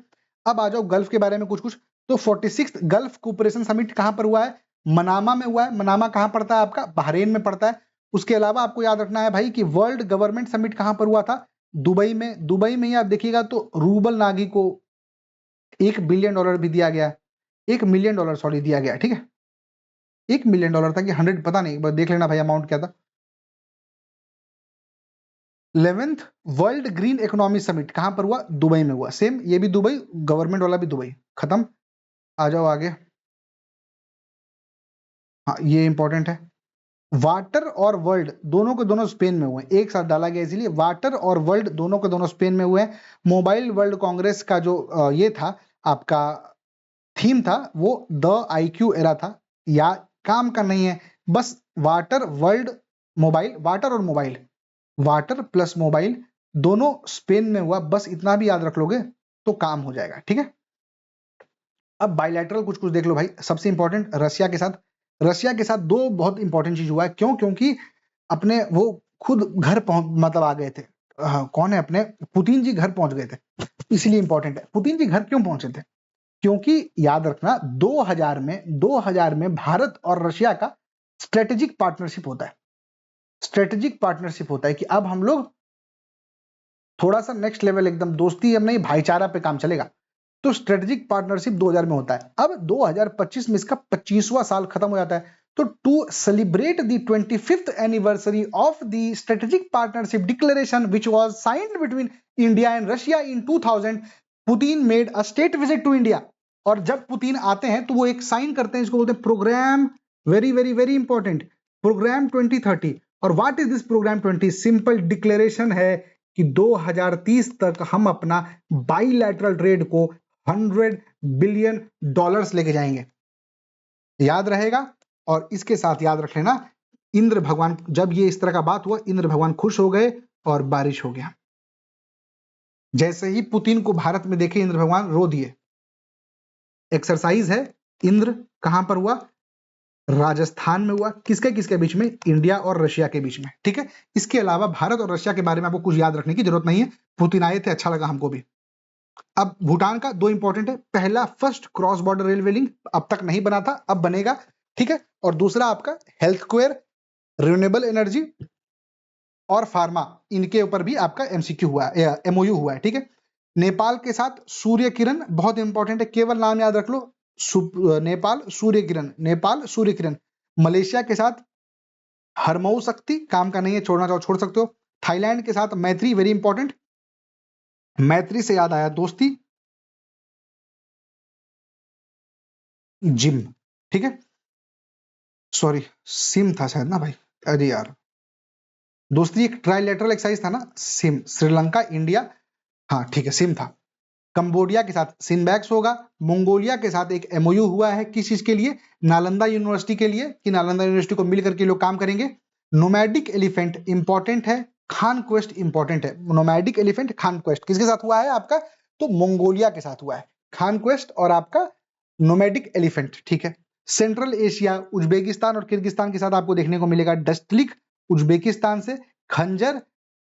अब आ जाओ गल्फ के बारे में कुछ कुछ। तो 46th गल्फ कोऑपरेशन समिट कहां पर हुआ है? मनामा में हुआ है। मनामा कहां पड़ता है आपका? बहरीन में पड़ता है। उसके अलावा आपको याद रखना है भाई कि वर्ल्ड गवर्नमेंट समिट कहां पर हुआ था? दुबई में। दुबई में ही आप देखिएगा तो रूबल नागी को $1 बिलियन भी दिया गया, $1 मिलियन सॉरी दिया गया। ठीक है, $1 मिलियन था कि 100, पता नहीं, एक बार देख लेना भाई अमाउंट क्या था। 11th world green economy summit कहां पर हुआ? दुबई में हुआ, सेम ये भी दुबई, गवर्नमेंट वाला भी दुबई। खत्म, आ जाओ आगे। हाँ ये इंपॉर्टेंट है। वाटर और वर्ल्ड दोनों के दोनों स्पेन में हुए, एक साथ डाला गया इसीलिए। वाटर और वर्ल्ड दोनों के दोनों स्पेन में हुए हैं। मोबाइल वर्ल्ड कांग्रेस का जो ये था आपका थीम था वो द IQ एरा था। या काम का नहीं है, बस वाटर वर्ल्ड मोबाइल, वाटर और मोबाइल, वाटर प्लस मोबाइल दोनों स्पेन में हुआ, बस इतना भी याद रख लोगे तो काम हो जाएगा। ठीक है, अब बायलैटरल कुछ कुछ देख लो भाई। सबसे इंपॉर्टेंट रशिया के साथ, रशिया के साथ दो बहुत इंपॉर्टेंट चीज हुआ है। क्यों? क्योंकि अपने वो खुद घर पहुंच मतलब आ गए थे। कौन है अपने पुतिन जी घर पहुंच गए थे, इसलिए इंपॉर्टेंट है। पुतिन जी घर क्यों पहुंचे थे? क्योंकि याद रखना 2000 में भारत और रशिया का स्ट्रेटेजिक पार्टनरशिप होता है। स्ट्रेटेजिक पार्टनरशिप होता है कि अब हम लोग थोड़ा सा नेक्स्ट लेवल, एकदम दोस्ती अब नहीं, भाईचारा पे काम चलेगा। तो स्ट्रेटेजिक पार्टनरशिप 2000 में होता है। अब 2025 में इसका 25वां साल खत्म हो जाता है। तो to celebrate the 25th anniversary of the strategic partnership declaration which was signed between India and Russia in 2000, Putin made a state visit to India. और जब पुतिन आते हैं तो वो एक साइन करते हैं, इसको बोलते हैं program, very very very important, program 2030। और what is this program 20? Simple declaration है कि 2030 तक हम अपना बाइलैटरल ट्रेड को $100 बिलियन लेके जाएंगे। याद रहेगा। और इसके साथ याद रख लेना, इंद्र भगवान, जब ये इस तरह का बात हुआ, इंद्र भगवान खुश हो गए और बारिश हो गया। जैसे ही पुतिन को भारत में देखे इंद्र भगवान रो दिए। एक्सरसाइज है, इंद्र कहां पर हुआ? राजस्थान में हुआ। किसके किसके बीच में? इंडिया और रशिया के बीच में। ठीक है, इसके अलावा भारत और रशिया के बारे में आपको कुछ याद रखने की जरूरत नहीं है। पुतिन आए थे, अच्छा लगा हमको भी। अब भूटान का दो इंपॉर्टेंट है, पहला first cross border railway link, अब तक नहीं बना था, अब बनेगा। ठीक है, और दूसरा आपका हेल्थ केयर, रिन्यूएबल एनर्जी और फार्मा, इनके ऊपर भी आपका MCQ हुआ है, MOU हुआ है। ठीक है, नेपाल के साथ सूर्य किरण बहुत इंपॉर्टेंट है, केवल नाम याद रख लो, नेपाल सूर्य किरण, नेपाल सूर्य किरण। मलेशिया के साथ हरमऊ शक्ति, काम का नहीं है, छोड़ना चाहो छोड़ सकते हो। थाईलैंड के साथ मैत्री, वेरी इंपॉर्टेंट, मैत्री से याद आया दोस्ती, जिम। ठीक है, सॉरी सिम था शायद ना भाई, अरे यार, दोस्ती एक ट्राइलेटरल एक्सरसाइज था ना, सिम, श्रीलंका इंडिया, हाँ ठीक है सिम था। कंबोडिया के साथ सिनबैक्स होगा। मंगोलिया के साथ एक MOU हुआ है, किस चीज के लिए? नालंदा यूनिवर्सिटी के लिए, कि नालंदा यूनिवर्सिटी को मिलकर के लोग काम करेंगे। नोमैडिक एलिफेंट इंपॉर्टेंट है, खान क्वेस्ट इंपॉर्टेंट है। नोमैडिक एलिफेंट खान क्वेस्ट किसके साथ हुआ है आपका? तो मंगोलिया के साथ हुआ है, खान क्वेस्ट और आपका नोमैडिक एलिफेंट। ठीक है, सेंट्रल एशिया उज्बेकिस्तान और किर्गिस्तान के साथ आपको देखने को मिलेगा डस्टलिक, उज्बेकिस्तान से, खंजर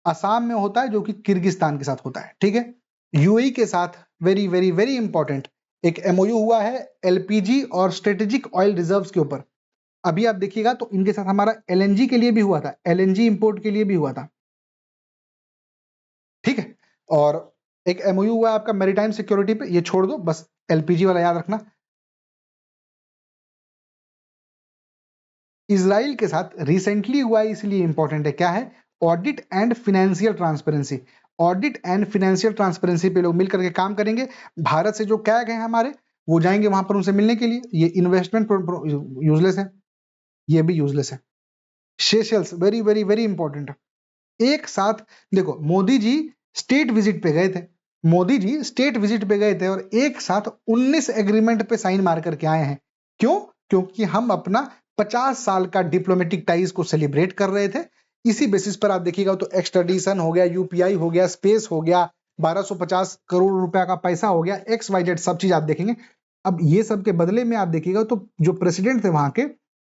असम में होता है जो कि किर्गिस्तान के साथ होता है। ठीक है, UAE के साथ वेरी वेरी वेरी इंपॉर्टेंट एक MOU हुआ है LPG और स्ट्रेटेजिक ऑयल रिजर्व्स के ऊपर। अभी आप देखिएगा तो इनके साथ हमारा एलएनजी के लिए भी हुआ था, एलएनजी इंपोर्ट के लिए भी हुआ था, ठीक है। और एक एमओयू हुआ आपका मैरीटाइम सिक्योरिटी पे, ये छोड़ दो, बस एलपीजी वाला याद रखना। इजराइल के साथ रिसेंटली हुआ है, इसलिए इंपॉर्टेंट है, क्या है, audit and financial transparency. Audit and financial transparency पे लोग मिलकर के काम करेंगे। भारत से जो कैग हैं हमारे, वो जाएंगे वहां पर उनसे मिलने के लिए। ये इन्वेस्टमेंट यूजलेस है, ये भी यूजलेस है। Seychelles very very very important है। एक साथ देखो, मोदी जी स्टेट विजिट पे गए थे, मोदी जी स्टेट विजिट पे गए थे और एक साथ 19 एग्रीमेंट पे साइन मार करके आए हैं। क्यों? क्योंकि हम अपना 50 साल का डिप्लोमेटिक टाइज को सेलिब्रेट कर रहे थे। इसी बेसिस पर आप देखिएगा तो एक्सट्राडिशन हो गया, यूपीआई हो गया, स्पेस हो गया, 1250 करोड़ रुपया का पैसा हो गया, XYZ सब चीज आप देखेंगे। अब ये सब के बदले में आप देखिएगा तो जो प्रेसिडेंट थे वहां के,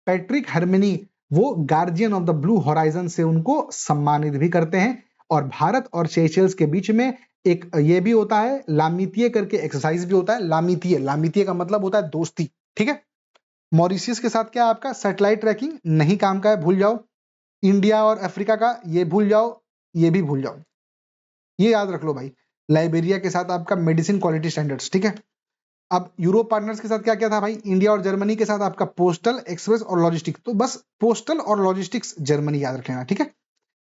पैट्रिक हरमिनी, वो guardian of the blue horizon से उनको सम्मानित भी करते हैं। और भारत और सेशल्स के बीच में एक ये भी होता है, लामितीय करके एक्सरसाइज भी होता है। लामितीय, लामितीय का मतलब होता है दोस्ती, ठीक है। मॉरिशियस के साथ क्या आपका सैटेलाइट ट्रैकिंग नहीं काम का है, भूल जाओ। इंडिया और अफ्रीका का ये भूल जाओ, ये भी भूल जाओ, ये याद रख लो भाई। लाइबेरिया के साथ आपका मेडिसिन क्वालिटी स्टैंडर्ड्स, ठीक है। अब यूरोप पार्टनर्स के साथ क्या क्या था भाई, इंडिया और जर्मनी के साथ आपका पोस्टल, एक्सप्रेस और लॉजिस्टिक्स। तो बस पोस्टल और लॉजिस्टिक्स जर्मनी याद रख लेना, ठीक है।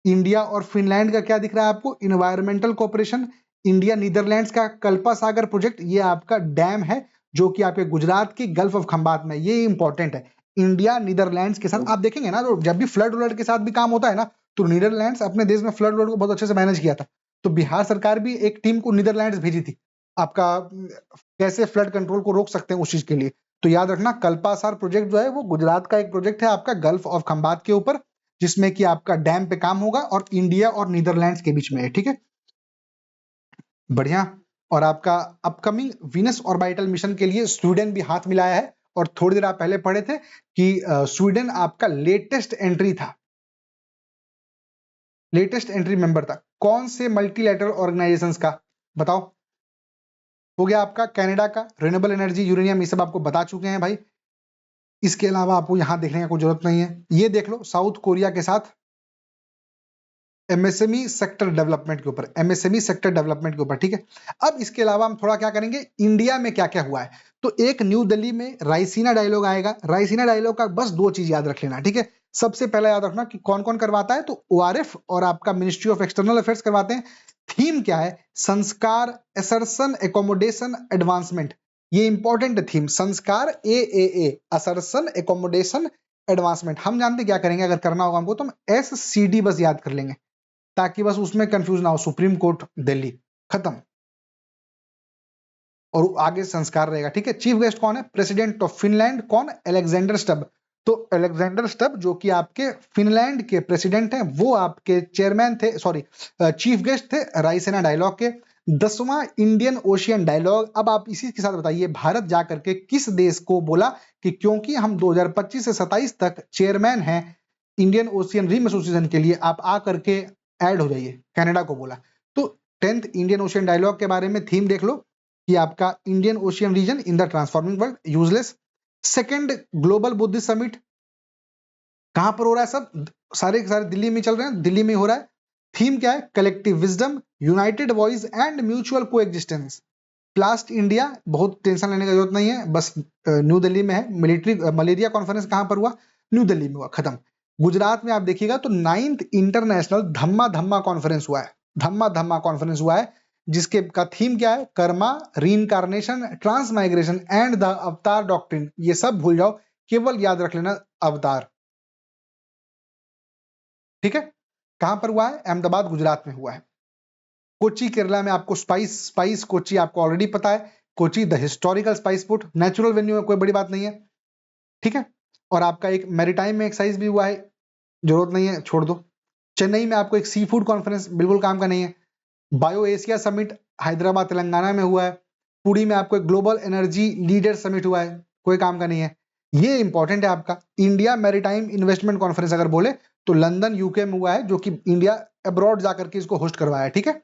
इंडिया और फिनलैंड का क्या दिख रहा है आपको, इन्वायरमेंटल कोऑपरेशन। इंडिया नीदरलैंड्स का कल्पा सागर प्रोजेक्ट, ये आपका डैम है जो कि आपके गुजरात की गल्फ ऑफ खंबात में, ये इंपॉर्टेंट है। इंडिया नीदरलैंड्स के साथ आप देखेंगे ना, तो जब भी फ्लड व्लड के साथ भी काम होता है ना, तो नीदरलैंड्स अपने देश में फ्लड व्लड को बहुत अच्छे से मैनेज किया था। तो बिहार सरकार भी एक टीम को नीदरलैंड्स भेजी थी, आपका कैसे फ्लड कंट्रोल को रोक सकते हैं उस चीज के लिए। तो याद रखना, कल्पासार प्रोजेक्ट जो है वो गुजरात का एक प्रोजेक्ट है आपका गल्फ ऑफ खंबात के ऊपर, जिसमें कि आपका डैम पे काम होगा और इंडिया और नीदरलैंड्स के बीच में है, ठीक है। बढ़िया। और आपका अपकमिंग वीनस ऑर्बिटल मिशन के लिए स्वीडन भी हाथ मिलाया है। और थोड़ी देर आप पहले पढ़े थे कि स्वीडन आपका लेटेस्ट एंट्री था, लेटेस्ट एंट्री मेंबर था। कौन से मल्टीलैटरल ऑर्गेनाइजेशंस का, बताओ। हो गया आपका कनाडा का, रिन्यूएबल एनर्जी, यूरेनियम, ये सब आपको बता चुके हैं भाई। इसके अलावा आपको यहां देखने का कोई जरूरत नहीं है। ये देख लो, साउथ कोरिया के साथ एमएसएमई सेक्टर डेवलपमेंट के ऊपर, एमएसएमई सेक्टर डेवलपमेंट के ऊपर, ठीक है। अब इसके अलावा हम थोड़ा क्या करेंगे, इंडिया में क्या क्या हुआ है। तो एक न्यू दिल्ली में रायसीना डायलॉग आएगा। रायसीना डायलॉग का बस दो चीज याद रख लेना, ठीक है। सबसे पहला याद रखना कि कौन कौन करवाता है, तो ओआरएफ और आपका मिनिस्ट्री ऑफ एक्सटर्नल अफेयर्स करवाते हैं। थीम क्या है, संस्कार, असर्सन, एकोमोडेशन, एडवांसमेंट। ये इंपॉर्टेंट थीम, संस्कार, ए असर्सन, एकोमोडेशन, एडवांसमेंट। हम जानते क्या करेंगे, अगर करना होगा हमको तो हम SCD बस याद कर लेंगे, ताकि बस उसमें कंफ्यूज ना हो। सुप्रीम कोर्ट दिल्ली, खत्म। और आगे संस्कार रहेगा, ठीक है। चीफ गेस्ट कौन है, प्रेसिडेंट ऑफ फिनलैंड, कौन, अलेक्जेंडर स्टब। तो अलेक्जेंडर स्टब जो कि आपके फिनलैंड के प्रेसिडेंट हैं, वो आपके चेयरमैन थे, सॉरी चीफ गेस्ट थे रायसीना डायलॉग के। 10वां इंडियन ओशियन डायलॉग। अब आप इसी के साथ बताइए, भारत जाकर के किस देश को बोला कि क्योंकि हम 2025 से 27 तक चेयरमैन हैं इंडियन ओशियन रिम एसोसिएशन के लिए, आप आकर के ऐड हो जाइए, कनाडा को बोला। तो 10th इंडियन ओशियन डायलॉग के बारे में थीम देख लो कि आपका Indian ocean region in the transforming world, useless. Second global Buddhist summit कहां पर हो रहा है, सब सारे के सारे दिल्ली में चल रहे हैं, दिल्ली में हो रहा है। थीम क्या है, collective wisdom, United voice and mutual coexistence. प्लास्ट India, बहुत टेंशन लेने की जरूरत नहीं है, बस न्यू दिल्ली में है। मिलिट्री मलेरिया कॉन्फ्रेंस कहां पर हुआ, न्यू दिल्ली में हुआ, खत्म। गुजरात में आप देखिएगा तो 9th इंटरनेशनल धम्मा धम्मा कॉन्फ्रेंस हुआ है, धम्मा धम्मा कॉन्फ्रेंस हुआ है, जिसके का थीम क्या है, Karma, reincarnation, transmigration and the अवतार डॉक्ट्रिन। ये सब भूल जाओ, केवल याद रख लेना अवतार, ठीक है। कहां पर हुआ है, अहमदाबाद गुजरात में हुआ है। कोची केरला में आपको स्पाइस कोची आपको ऑलरेडी पता है, Kochi the historical spice port, natural venue में कोई बड़ी बात नहीं है, ठीक है। और आपका एक मैरीटाइम में एक्सरसाइज भी हुआ है, जरूरत नहीं है, छोड़ दो। चेन्नई में आपको एक सी फूड कॉन्फ्रेंस, बिल्कुल काम का नहीं है। Bio Asia summit Hyderabad Telangana में हुआ है। पुरी में आपको एक ग्लोबल एनर्जी लीडर समिट हुआ है, कोई काम का नहीं है। ये इंपॉर्टेंट है आपका इंडिया मैरीटाइम इन्वेस्टमेंट कॉन्फ्रेंस, अगर बोले तो लंदन यूके में हुआ है, जो कि इंडिया अब्रॉड जाकर के इसको होस्ट करवाया है, ठीक है।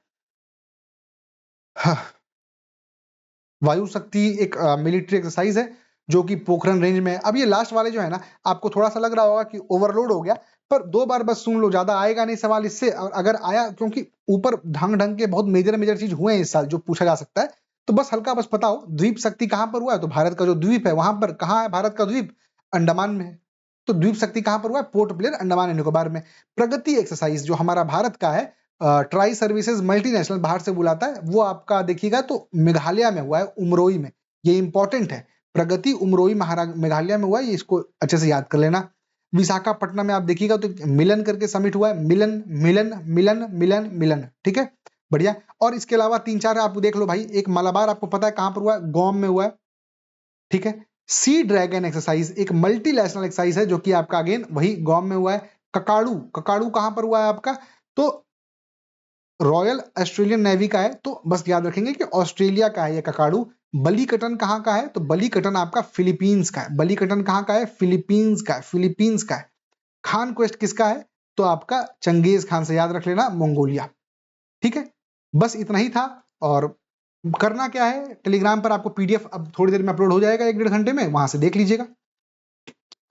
हाँ। वायु शक्ति एक मिलिट्री एक्सरसाइज है जो कि पोखरण रेंज में है। अब ये लास्ट वाले जो है ना, आपको थोड़ा सा लग रहा होगा कि ओवरलोड हो गया, पर 2 बार बस सुन लो, ज्यादा आएगा नहीं सवाल इससे। और अगर आया, क्योंकि ऊपर ढंग ढंग के बहुत मेजर चीज हुए हैं इस साल जो पूछा जा सकता है, तो बस हल्का बस पता हो द्वीप शक्ति कहां पर हुआ है, तो भारत का जो द्वीप है वहां पर, कहां है भारत का द्वीप, अंडमान में है। तो द्वीप शक्ति कहां पर हुआ है, port Blair, Andaman and Nicobar में। प्रगति एक्सरसाइज जो हमारा भारत का है, ट्राई सर्विसेज मल्टीनेशनल बाहर से बुलाता है, वो आपका देखिएगा तो मेघालय में हुआ है, उमरोई में। ये इंपॉर्टेंट है, प्रगति उमरोई मेघालय में हुआ है, ये इसको अच्छे से याद कर लेना। विशाखापट्टनम में आप देखिएगा तो मिलन करके समिट हुआ है, मिलन मिलन मिलन मिलन मिलन, ठीक है, बढ़िया। और इसके अलावा 3-4 आप देख लो भाई, एक मलाबार आपको पता है कहां पर हुआ है, गोम में हुआ है, ठीक है। सी ड्रैगन एक्सरसाइज एक मल्टीनेशनल एक्सरसाइज है जो कि आपका अगेन वही गोम में हुआ है। ककाड़ू, ककाड़ू कहां पर हुआ है आपका, तो रॉयल ऑस्ट्रेलियन नेवी का है, तो बस याद रखेंगे कि ऑस्ट्रेलिया का है ये ककाड़ू। बलीकटन कहां का है, तो बलीकटन आपका फिलीपींस का है। बलीकटन कहां का है, फिलीपींस का है, फिलीपींस का है। खान क्वेस्ट किसका है, तो आपका चंगेज खान से, याद रख लेना, मंगोलिया, ठीक है। बस इतना ही था। और करना क्या है, टेलीग्राम पर आपको पीडीएफ अब थोड़ी देर में अपलोड हो जाएगा, 1-1.5 घंटे में, वहां से देख लीजिएगा।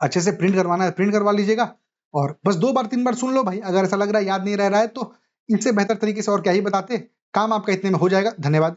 अच्छे से प्रिंट करवाना है प्रिंट करवा लीजिएगा, और बस 2 बार 3 बार सुन लो भाई। अगर ऐसा लग रहा है याद नहीं रह रहा है तो इससे बेहतर तरीके से और क्या ही बताते, काम आपका इतने में हो जाएगा। धन्यवाद।